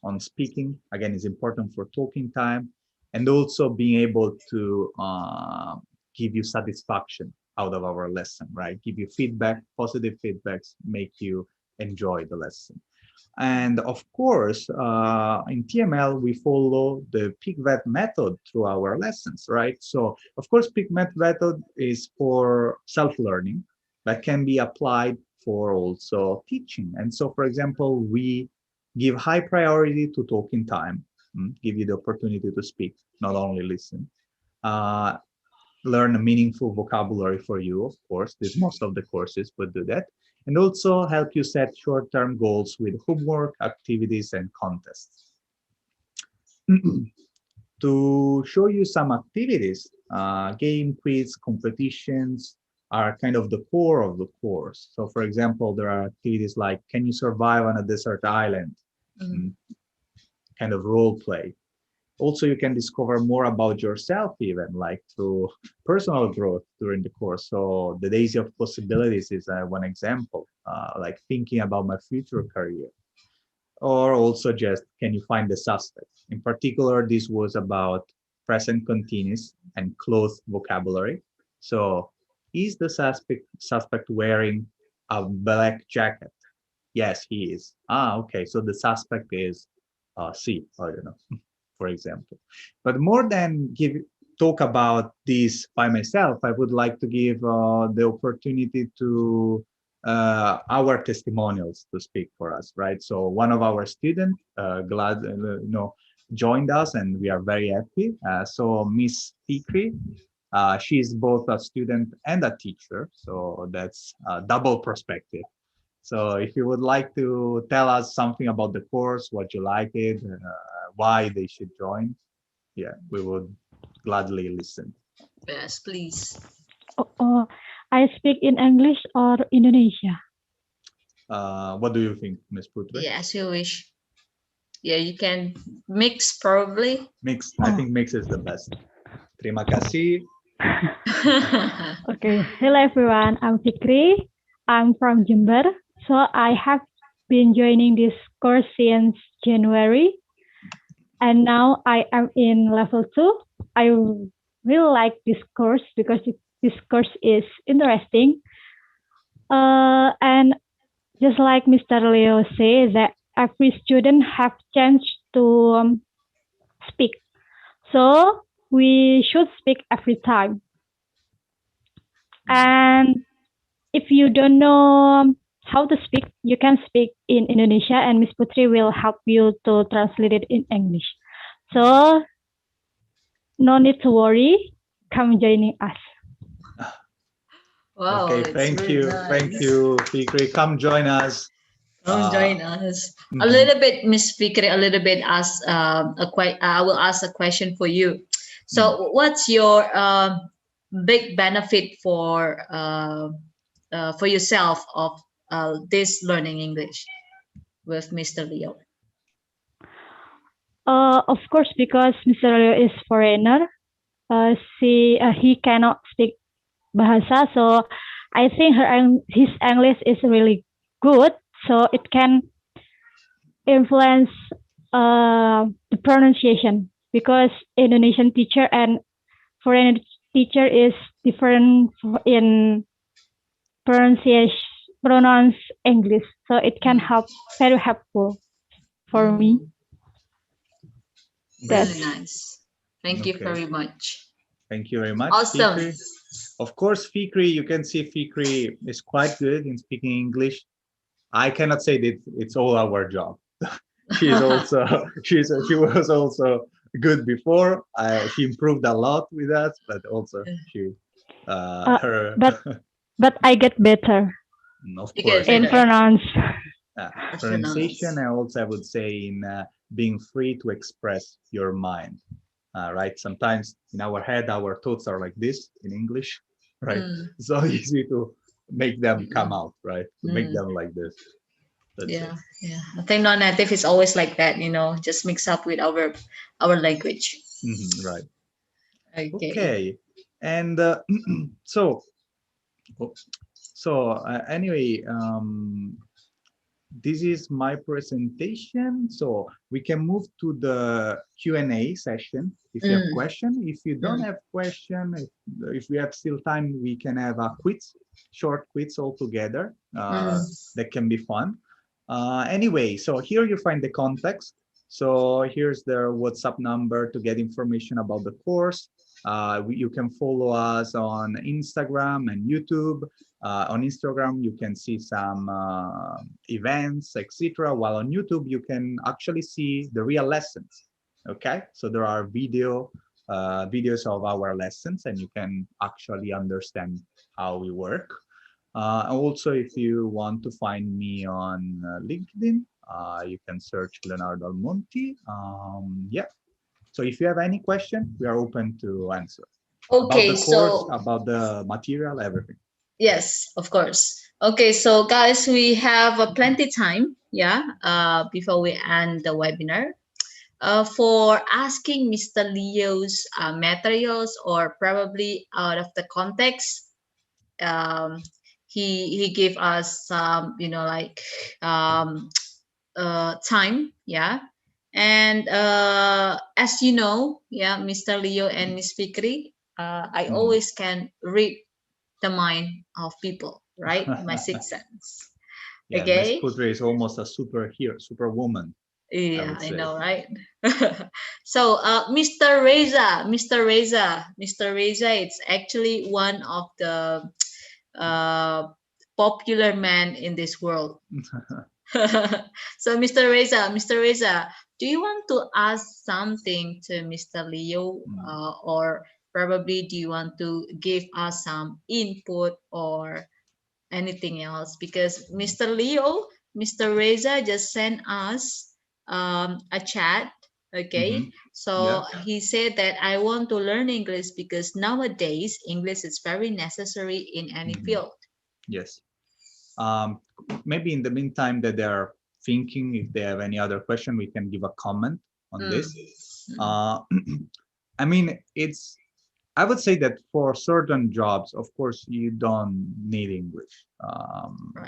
S1: on speaking. Again, it's important for talking time, and also being able to give you satisfaction out of our lesson, right? Give you feedback, positive feedbacks, make you enjoy the lesson. And of course, in TML, we follow the Ppkbi method through our lessons, right? So, of course, Ppkbi method is for self-learning, but can be applied for also teaching. And so, for example, we give high priority to talking time, give you the opportunity to speak, not only listen. Learn a meaningful vocabulary for you, of course. Most of the courses would do that. And also help you set short-term goals with homework, activities, and contests. To show you some activities, game, quiz, competitions are kind of the core of the course. So for example, there are activities like, can you survive on a desert island? Kind of role play. Also, you can discover more about yourself, even like through personal growth during the course. So the Daisy of Possibilities is one example, like thinking about my future career. Or also just, can you find the suspect? In particular, this was about present continuous and close vocabulary. So is the suspect wearing a black jacket? Yes, he is. Okay, so the suspect is C, I don't know. For example. But more than talk about this by myself, I would like to give the opportunity to our testimonials to speak for us, right? So one of our students, joined us, and we are very happy. So Miss Tikri, she is both a student and a teacher, so that's a double perspective. So if you would like to tell us something about the course, what you like it, why they should join, yeah, we would gladly listen.
S2: Yes, please.
S4: I speak in English or Indonesia?
S1: What do you think, Ms. Putri?
S2: Yeah, as you wish. Yeah, you can mix probably.
S1: Mix. I think mix is the best. Terima kasih.
S4: Okay. Hello everyone. I'm Fikri. I'm from Jember. So I have been joining this course since January. And now I am in level 2. I really like this course because this course is interesting. And just like Mr. Leo says, that every student have chance to speak. So we should speak every time. And if you don't know how to speak, you can speak in Indonesia, and Miss Putri will help you to translate it in English. So no need to worry. Come joining us.
S2: Wow,
S1: Okay,
S2: it's
S1: thank
S2: really
S1: you.
S2: nice.
S1: Thank you, Fikri. Come join us.
S2: Come join us. A
S1: Mhm.
S2: little bit, Miss Fikri, a little bit ask I will ask a question for you. So what's your big benefit for yourself of this learning English with Mr. Leo?
S4: Of course, because Mr. Leo is foreigner, he cannot speak bahasa, so I think his English is really good, so it can influence the pronunciation, because Indonesian teacher and foreign teacher is different in pronunciation pronounce English, so it can help very helpful for me.
S2: Really nice. Thank you
S1: Okay.
S2: very much.
S1: Thank you very much,
S2: Awesome.
S1: Fikri. Of course, Fikri, you can see Fikri is quite good in speaking English. I cannot say that it's all our job. She was also good before. She improved a lot with us, but also her.
S4: But I get better
S1: Of
S2: You
S1: course,
S2: get
S4: in
S2: better.
S4: pronounce.
S1: pronunciation. I also would say in being free to express your mind. Right? Sometimes in our head, our thoughts are like this in English, right? It's so easy to make them come out, right? To make them like this. That's
S2: Yeah,
S1: it.
S2: yeah. I think non-native is always like that, just mix up with our language.
S1: Right.
S2: Okay.
S1: Okay. And so, anyway, this is my presentation. So we can move to the Q&A session. If you have question, if you don't have question, if we have still time, we can have a quiz, short quiz all together. That can be fun. Anyway, so here you find the context. So here's the WhatsApp number to get information about the course. You can follow us on Instagram and YouTube. On Instagram, you can see some events, etc. While on YouTube, you can actually see the real lessons. Okay, so there are videos of our lessons, and you can actually understand how we work. Also, if you want to find me on LinkedIn, you can search Leonardo Almonti. Yeah. So if you have any question, we are open to answer.
S2: Okay,
S1: about the course, about the material, everything.
S2: Yes, of course. Okay, so guys, we have plenty time, before we end the webinar. For asking Mr. Leo's materials, or probably out of the context, he gave us some, time, and as you know, Mr. Leo and Miss Fikri, I always can read the mind of people, right? My sixth sense.
S1: Yeah,
S2: Okay.
S1: Miss Putri is almost a superhero, superwoman.
S2: Yeah, I know, right? So, Mr. Reza, it's actually one of the popular man in this world. So, Mr. Reza, do you want to ask something to Mr. Leo, or probably do you want to give us some input or anything else? Because Mr. Reza just sent us a chat. Okay, so he said that I want to learn English because nowadays English is very necessary in any field.
S1: Yes. Maybe in the meantime that they are thinking, if they have any other question, we can give a comment on this. I mean, I would say that for certain jobs, of course, you don't need English.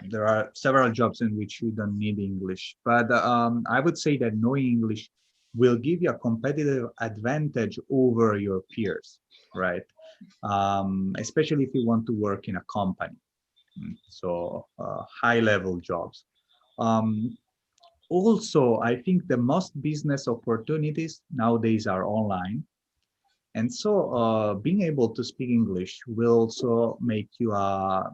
S1: There are several jobs in which you don't need English, but I would say that knowing English will give you a competitive advantage over your peers, right? Especially if you want to work in a company. So high-level jobs. Also, I think the most business opportunities nowadays are online. And so being able to speak English will also make you a,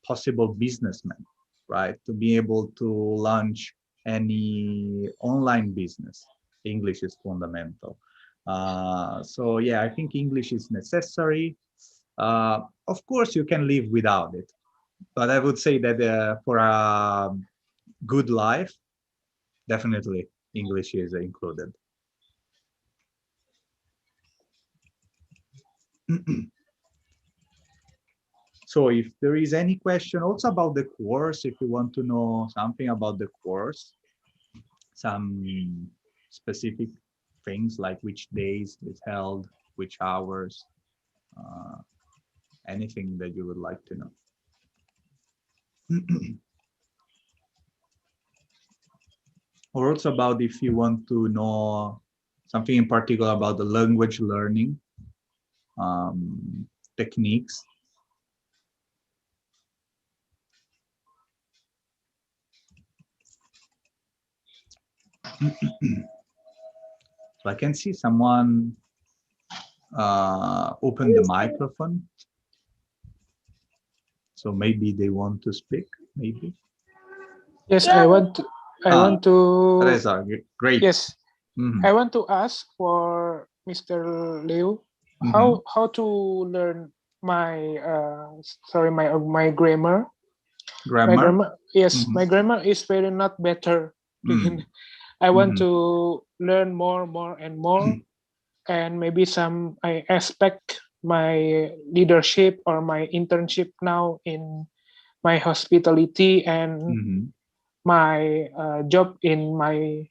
S1: possible businessman, right? To be able to launch any online business. English is fundamental. So yeah, I think English is necessary. Of course, you can live without it, but I would say that for a good life, definitely English is included. So if there is any question also about the course, if you want to know something about the course, some specific things like which days it's held, which hours, uh, anything that you would like to know. Or also about if you want to know something in particular about the language learning techniques. So I can see someone open the microphone. So maybe they want to speak, maybe.
S3: Yes, I want to.
S1: Teresa, great.
S3: Yes, I want to ask for Mr. Liu how to learn my my grammar.
S1: Grammar.
S3: My grammar, yes, my grammar is very not better. I want to learn more and more, and maybe I expect my leadership or my internship now in my hospitality and my job in my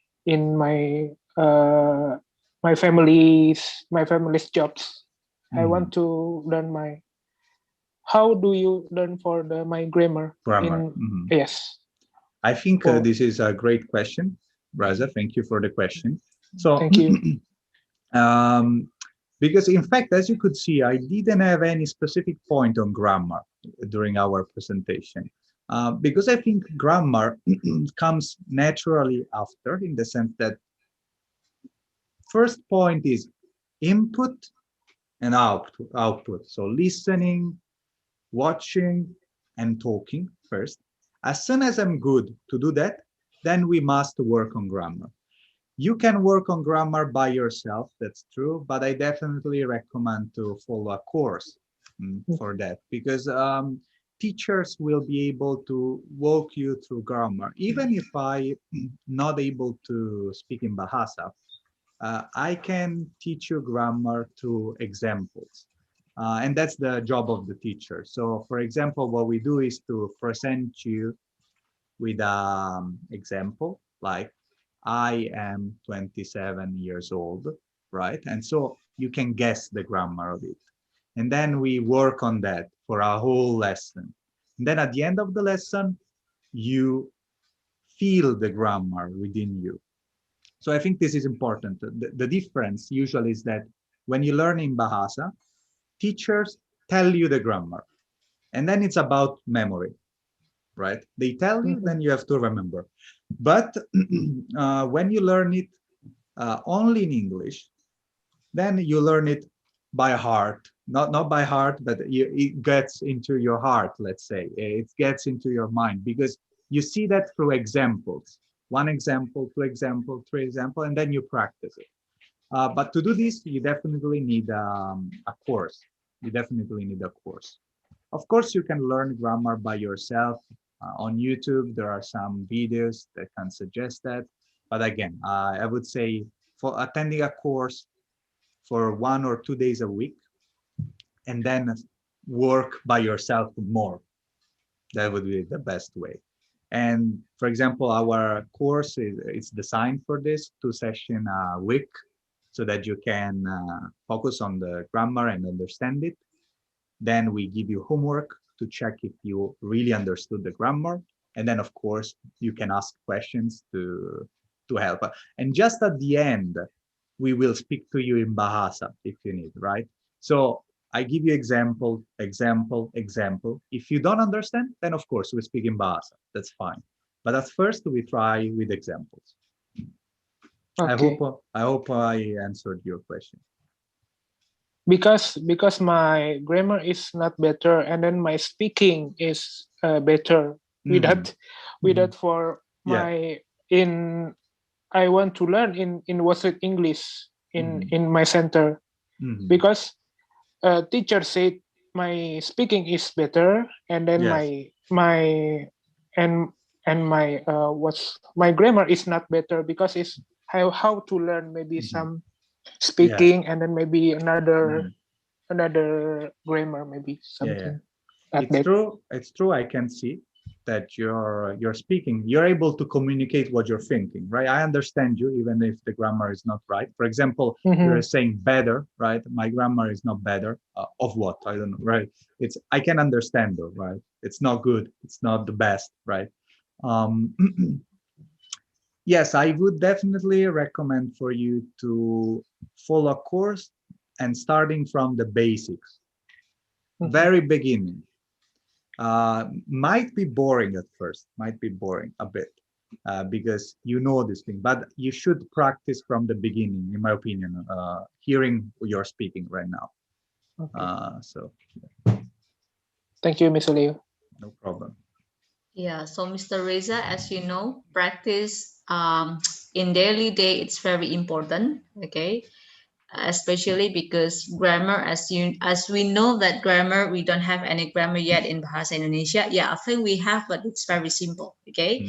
S3: family's jobs. I want to learn how do you learn for my grammar? Yes.
S1: I think this is a great question, Raza. Thank you for the question. So
S3: thank you.
S1: Because in fact, as you could see, I didn't have any specific point on grammar during our presentation. Because I think grammar comes naturally after, in the sense that first point is input and output. So listening, watching, and talking first. As soon as I'm good to do that, then we must work on grammar. You can work on grammar by yourself, that's true, but I definitely recommend to follow a course for that, because teachers will be able to walk you through grammar. Even if I'm not able to speak in Bahasa, I can teach you grammar through examples. And that's the job of the teacher. So for example, what we do is to present you with an example, like I am 27 years old, right? And so you can guess the grammar of it. And then we work on that for a whole lesson. And then at the end of the lesson, you feel the grammar within you. So I think this is important. The difference usually is that when you learn in Bahasa, teachers tell you the grammar, and then it's about memory, right? They tell you, then you have to remember. But when you learn it only in English, then you learn it by heart, not by heart, but it gets into your heart, let's say. It gets into your mind, because you see that through examples. One example, two example, three example, and then you practice it. But to do this, you definitely need a course. You definitely need a course. Of course, you can learn grammar by yourself. On YouTube, there are some videos that can suggest that. But again, I would say for attending a course for 1 or 2 days a week, and then work by yourself more. That would be the best way. And for example, our course is designed for this 2-session a week, so that you can focus on the grammar and understand it. Then we give you homework to check if you really understood the grammar. And then, of course, you can ask questions to to help. And just at the end, we will speak to you in Bahasa if you need, right? So I give you example. If you don't understand, then of course we speak in Bahasa. That's fine. But at first we try with examples.
S3: Okay.
S1: I hope I answered your question.
S3: Because my grammar is not better, and then my speaking is better. Without for my I want to learn in WhatsApp English in my center, because teacher said my speaking is better, and then my grammar is not better, because it's how to learn maybe some speaking, and then maybe another grammar, maybe something like that.
S1: It's true. I can see that you're speaking, you're able to communicate what you're thinking, right? I understand you even if the grammar is not right. For example, you're saying better, right? My grammar is not better. Of what? I don't know, right? I can understand though, right? It's not good, it's not the best, right? Yes, I would definitely recommend for you to follow a course and starting from the basics, very beginning. Might be boring at first, might be boring a bit, because you know this thing, but you should practice from the beginning, in my opinion, hearing you're speaking right now. So
S3: thank you, Mr. Leo.
S1: No problem.
S2: Yeah, so Mr. Reza, as you know, practice in daily day, it's very important, okay? Especially because grammar, as we know that grammar, we don't have any grammar yet in Bahasa Indonesia. Yeah, I think we have, but it's very simple, okay?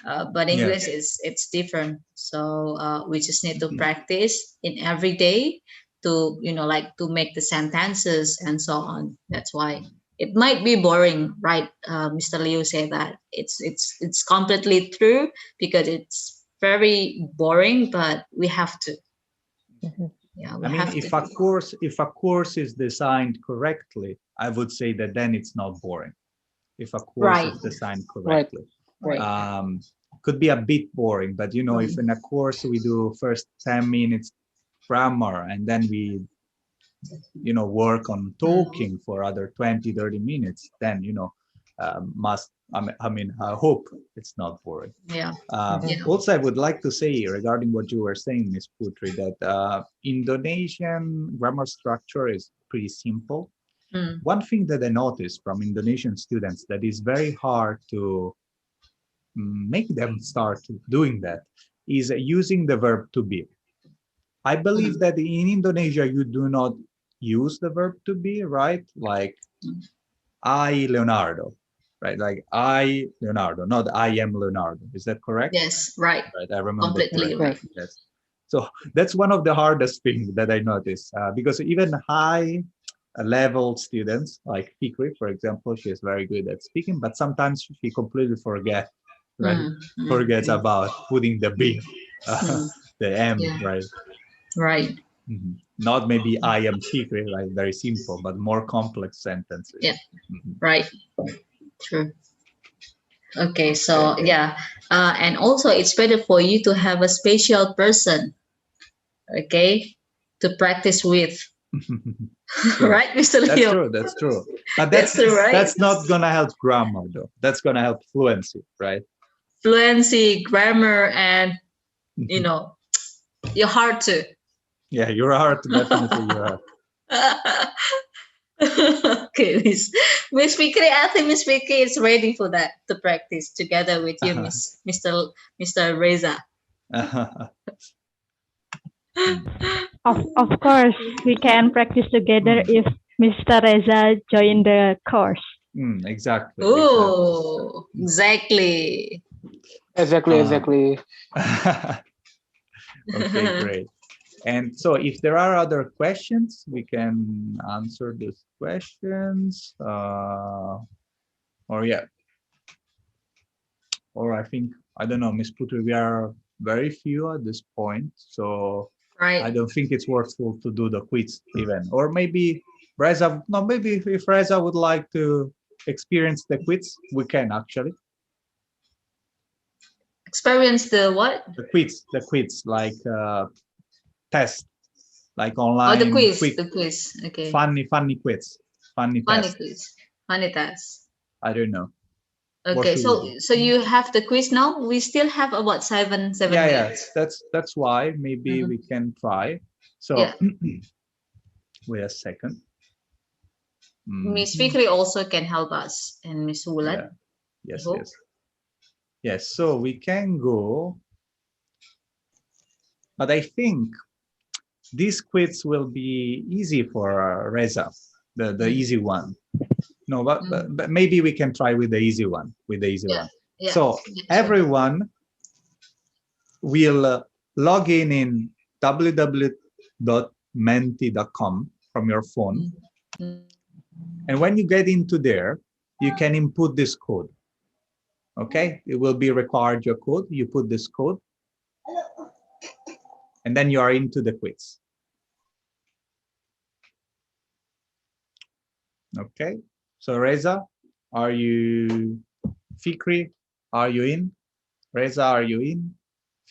S2: But English it's different, so we just need to practice in every day to like to make the sentences and so on. That's why it might be boring, right? Mr. Leo said that it's completely true, because it's very boring, but we have to. Yeah,
S1: I mean, if a course is designed correctly, I would say that then it's not boring. If a course is designed correctly, could be a bit boring, but if in a course we do first 10 minutes grammar and then we work on talking for other 20-30 minutes, then I hope it's not boring. Also, I would like to say regarding what you were saying, Ms. Putri, that Indonesian grammar structure is pretty simple. One thing that I noticed from Indonesian students that is very hard to make them start doing that is using the verb to be. I believe that in Indonesia, you do not use the verb to be, right? Like, I, Leonardo, right? Like, I, Leonardo, not I am Leonardo. Is that correct?
S2: Yes, right.
S1: Right, I remember
S2: completely right.
S1: Yes. So that's one of the hardest things that I noticed, because even high level students like Fikri, for example, she is very good at speaking, but sometimes she completely forgets about putting the B, the M, right?
S2: Right.
S1: Not maybe I am Fikri, like very simple, but more complex sentences.
S2: Yeah, right. True. Okay, so yeah, and also it's better for you to have a special person, okay, to practice with. Right, Mr. Leo?
S1: That's true. But that's
S2: true, right?
S1: That's not gonna help grammar though. That's gonna help fluency, right?
S2: Fluency, grammar, and your heart too.
S1: Yeah, your heart, definitely your heart.
S2: Okay, Miss Fikri, I think Miss Fikri is ready for that to practice together with you, Mr. Reza.
S4: Of course, we can practice together if Mr. Reza join the course.
S1: Exactly.
S2: Oh, exactly.
S3: Exactly.
S1: Okay, great. And so if there are other questions, we can answer these questions. Or I think, I don't know, Ms. Putri, we are very few at this point. So I don't think it's worthwhile to do the quiz even. Or maybe Reza, maybe if Reza would like to experience the quiz, we can actually.
S2: Experience the what?
S1: The quiz, like test, like
S2: Oh,
S1: online quick,
S2: the quiz. Okay.
S1: funny quiz, funny
S2: Funny
S1: test.
S2: quiz, funny test.
S1: I don't know.
S2: Okay, so you have the quiz now. We still have about seven minutes.
S1: That's why maybe we can try. So
S2: Yeah.
S1: wait a second.
S2: Miss Fikri also can help us, and Miss Wulan.
S1: Yeah. Yes. So we can go, but I think this quiz will be easy for Reza, the easy one. No, but maybe we can try with the easy one.
S2: Yeah.
S1: So everyone will log in www.menti.com from your phone. And when you get into there, you can input this code. Okay, it will be required your code. You put this code, and then you are into the quiz. Okay, so Reza, are you? Fikri, are you in? Reza, are you in?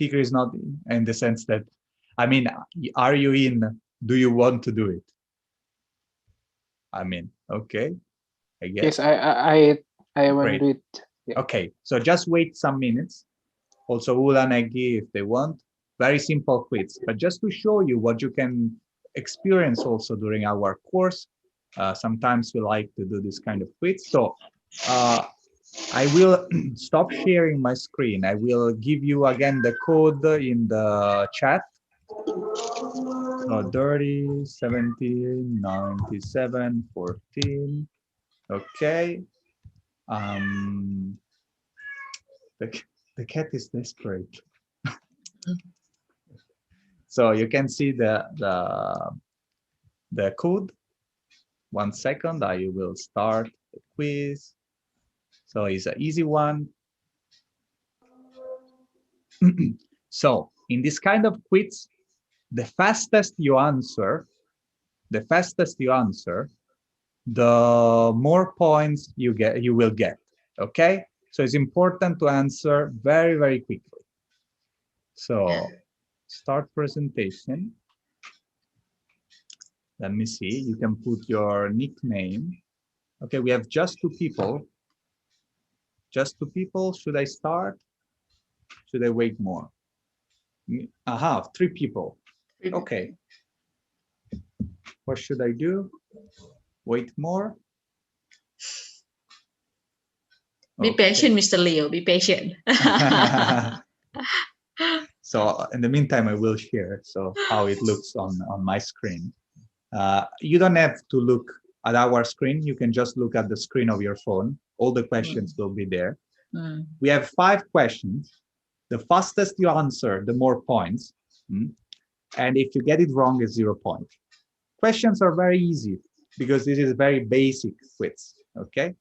S1: Fikri is not in the sense that, I mean, are you in? Do you want to do it? I mean, okay, I guess.
S3: Yes, I want to do it.
S1: Yeah. Okay, so just wait some minutes. Also, Ulan, Egi, if they want. Very simple quiz, but just to show you what you can experience also during our course. Sometimes we like to do this kind of quiz. So I will stop sharing my screen. I will give you again the code in the chat. So 30, 17, 97, 14. Okay. The cat is desperate. So you can see the code. 1 second, I will start the quiz. So it's an easy one. So in this kind of quiz, the fastest you answer, the more points you will get. Okay, so it's important to answer very, very quickly. So start presentation. Let me see, you can put your nickname. Okay, we have just 2 people. Just 2 people. Should I start? Should I wait more? Aha, 3 people. Okay. What should I do? Wait more?
S2: Be patient, Mr. Leo. Be patient.
S1: So in the meantime, I will share so how it looks on my screen. You don't have to look at our screen. You can just look at the screen of your phone. All the questions will be there. We have 5 questions. The fastest you answer, the more points. And if you get it wrong, it's 0 point. Questions are very easy because this is very basic quiz. Okay.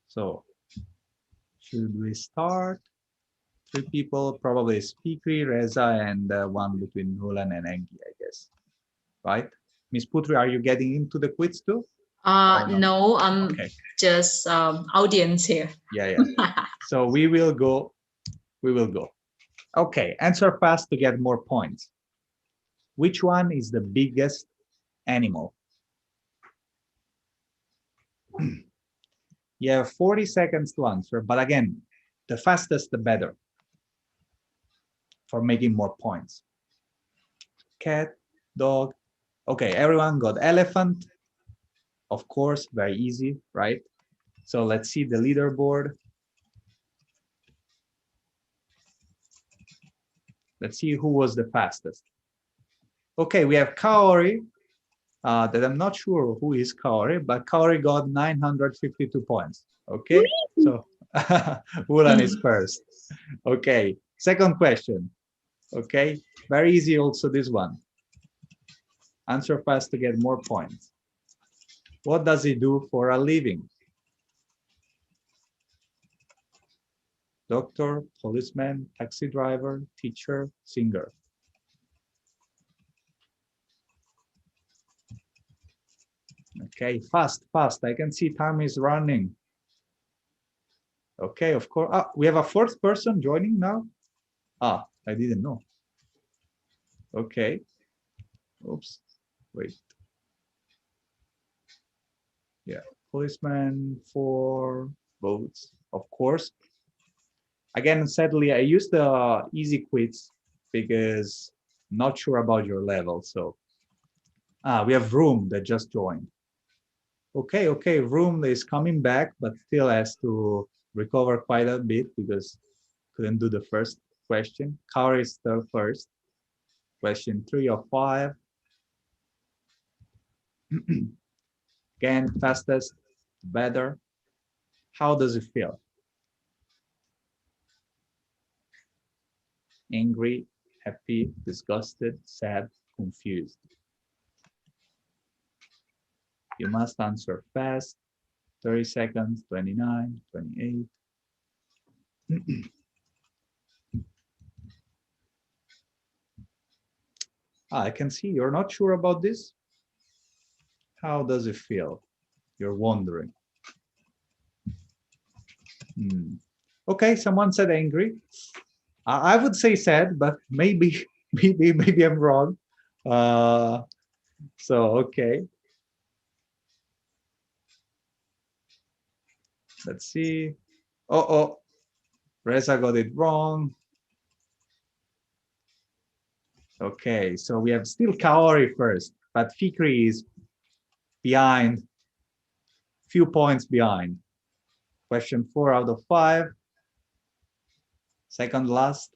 S1: So should we start? 3 people, probably Fikri, Reza, and one between Nulan and Engi, I guess. Right? Miss Putri, are you getting into the quiz too?
S2: No, I'm just audience here.
S1: Yeah. So we will go. Okay, answer fast to get more points. Which one is the biggest animal? You have 40 seconds to answer, but again, the fastest, the better for making more points. Cat, dog. Okay, everyone got elephant. Of course, very easy, right? So let's see the leaderboard. Let's see who was the fastest. Okay, we have Kaori, that I'm not sure who is Kaori, but Kaori got 952 points. Okay, so Ulan is first. Okay, second question. Okay, very easy also this one. Answer fast to get more points. What does he do for a living? Doctor, policeman, taxi driver, teacher, singer. Okay, fast. I can see time is running. Okay, of course. Ah, we have a fourth person joining now. Ah, I didn't know. Okay. Oops. Wait. Yeah, policeman, 4 votes, of course. Again, sadly, I used the easy quiz because I'm not sure about your level. So, we have Room that just joined. Okay, Room is coming back, but still has to recover quite a bit because couldn't do the first question. Kaur is the first. Question 3 of 5. Again, fastest, better. How does it feel? Angry, happy, disgusted, sad, confused. You must answer fast. 30 seconds, 29, 28. I can see you're not sure about this. How does it feel? You're wondering. Okay, someone said angry. I would say sad, but maybe I'm wrong. So okay. Let's see. Oh, Reza got it wrong. Okay, so we have still Kaori first, but Fikri is behind, few points behind. Question 4 out of 5. Second last.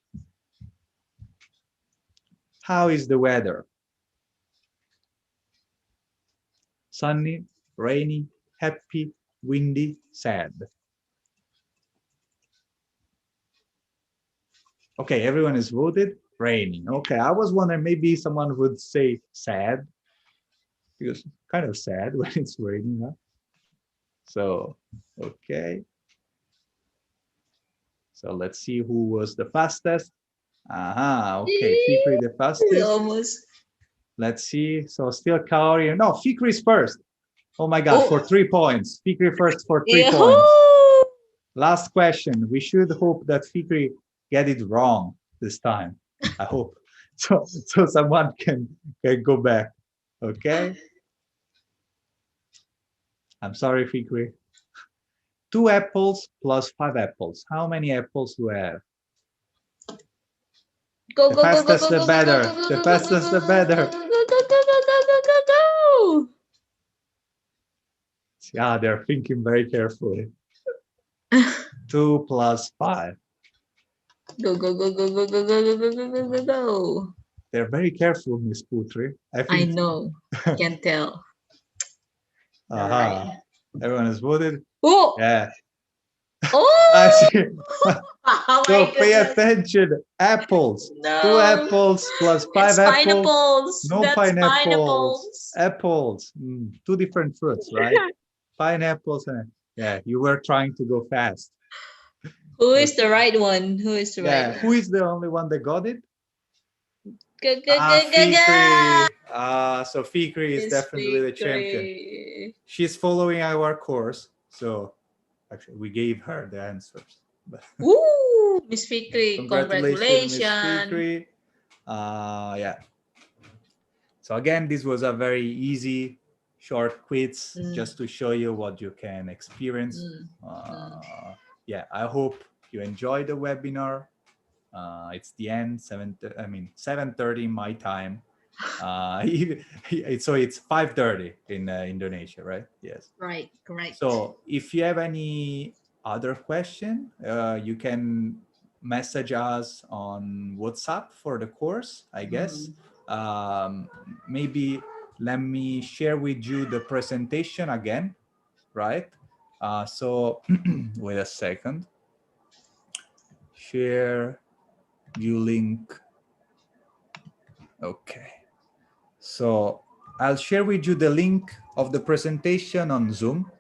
S1: How is the weather? Sunny, rainy, happy, windy, sad. Okay, everyone is voted. Rainy. Okay, I was wondering maybe someone would say sad because it's kind of sad when it's raining. Huh? So, okay. So let's see who was the fastest. Okay, Fikri the fastest.
S2: Almost.
S1: Let's see. So still Kaori. No, Fikri is first. Oh my God, for 3 points. Fikri first for 3 points. Last question. We should hope that Fikri get it wrong this time. I hope. So someone can go back. Okay. I'm sorry, Fikri. 2 apples plus 5 apples. How many apples do I have?
S2: Go,
S1: The
S2: go, go, go,
S1: fastest,
S2: go,
S1: the
S2: go,
S1: better.
S2: go, go,
S1: The
S2: go,
S1: fastest,
S2: go,
S1: the
S2: go,
S1: better.
S2: go, go, go, go, go, go, go.
S1: Yeah, they're thinking very carefully. 2 plus 5.
S2: Go, go, go, go, go, go, go, go, go, go, go, go.
S1: They're very careful, Miss Putri.
S2: I know. Can tell.
S1: Right. Everyone has voted.
S2: Oh.
S1: Yeah.
S2: Oh.
S1: I see.
S2: Oh
S1: So
S2: my
S1: pay
S2: goodness.
S1: attention. Apples.
S2: No.
S1: 2 apples plus 5
S2: It's
S1: apples.
S2: pineapples.
S1: No
S2: That's
S1: pineapples.
S2: pineapples.
S1: Apples. 2 different fruits, right? Pineapples. Yeah, you were trying to go fast.
S2: Who is the right one? Who is the right one?
S1: Who is the only one that got it?
S2: Fikri.
S1: So Fikri is definitely the champion. She's following our course. So actually, we gave her the answers.
S2: Woo! Miss Fikri,
S1: Congratulations, Miss Fikri. Yeah. So again, this was a very easy, short quiz just to show you what you can experience. Yeah, I hope you enjoyed the webinar. It's the end, 7:30 my time. So it's 5:30 in Indonesia, right? Yes.
S2: Right, correct.
S1: So if you have any other question, you can message us on WhatsApp for the course, I guess. Maybe let me share with you the presentation again, right? So wait a second. Share view link. Okay. So I'll share with you the link of the presentation on Zoom.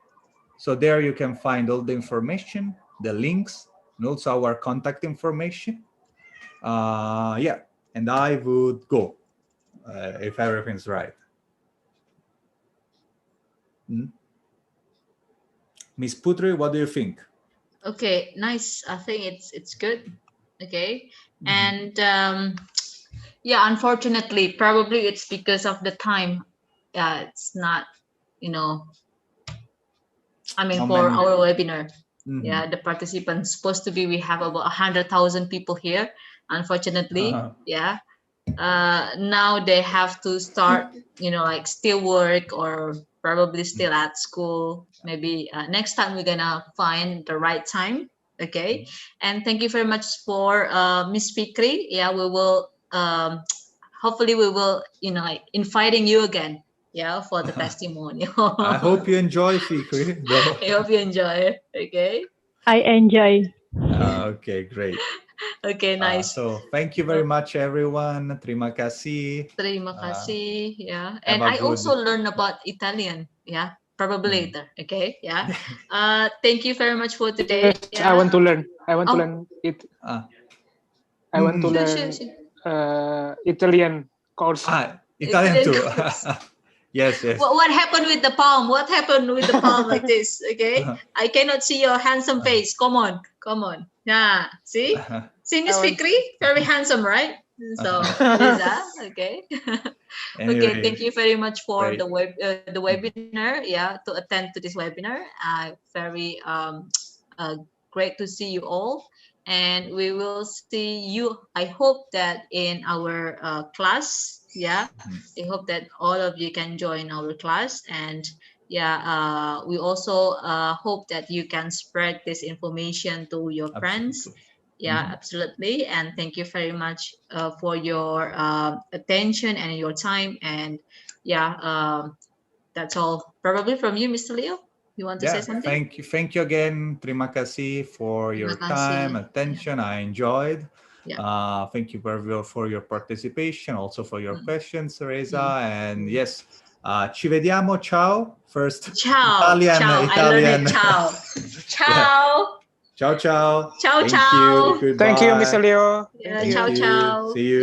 S1: So there you can find all the information, the links, and also our contact information. Yeah, and I would go if everything's right. Miss Putri, what do you think?
S2: Okay, nice. I think it's good. Okay, and yeah, unfortunately, probably it's because of the time. Yeah, it's not, you know, I mean,
S1: How
S2: for
S1: many?
S2: our webinar, yeah, the participants supposed to be, we have about 100,000 people here. Unfortunately, yeah, now they have to start, you know, like still work or probably still at school. Maybe next time we're gonna find the right time. Okay, and thank you very much for Miss Fikri. Yeah, we will hopefully we will, you know, like inviting you again, yeah, for the testimonial.
S1: I hope you enjoy, Fikri, though.
S2: I hope you enjoy. Okay.
S4: I enjoy.
S1: Okay, great.
S2: Okay, nice.
S1: So thank you very much, everyone. Terima kasih.
S2: Terima kasih. Yeah,
S1: Have
S2: and
S1: a
S2: I
S1: good.
S2: also learned about Italian. Yeah, probably later. Okay. Yeah. Thank you very much for today.
S3: Yes,
S2: Yeah.
S3: I want to learn. I want to
S2: Oh.
S3: learn it. I want to
S2: Sure,
S3: learn
S2: sure, sure.
S3: Italian course.
S1: Italian too.
S2: course.
S1: Yes, yes.
S2: What happened with the palm? What happened with the palm like this? Okay, I cannot see your handsome face. Come on, come on. Yeah, see, Miss Fikri, very handsome, right? So Liza, okay.
S1: Anyway,
S2: Okay, thank you very much for
S1: great.
S2: the webinar. Yeah, to attend to this webinar. Very great to see you all, and we will see you. I hope that in our class. Yeah, I hope that all of you can join our class, and yeah, we also hope that you can spread this information to your friends.
S1: Absolutely.
S2: Yeah, absolutely. And thank you very much for your attention and your time. And yeah, that's all probably from you, Mr. Leo. You want to say something?
S1: Thank you again. Terima kasih for
S2: Terima
S1: your time,
S2: kasih.
S1: attention. I enjoyed.
S2: Yeah.
S1: Thank you very well for your participation, also for your questions, Reza. And yes, ci vediamo. Ciao. First,
S2: Ciao.
S1: Italian.
S2: Ciao. I learned it. Ciao. Ciao.
S1: Ciao, ciao.
S2: Ciao,
S1: Thank
S2: ciao.
S1: you. Goodbye.
S3: Thank you, Mr. Leo.
S2: Yeah,
S3: Thank
S2: ciao,
S3: you.
S2: ciao.
S1: See you.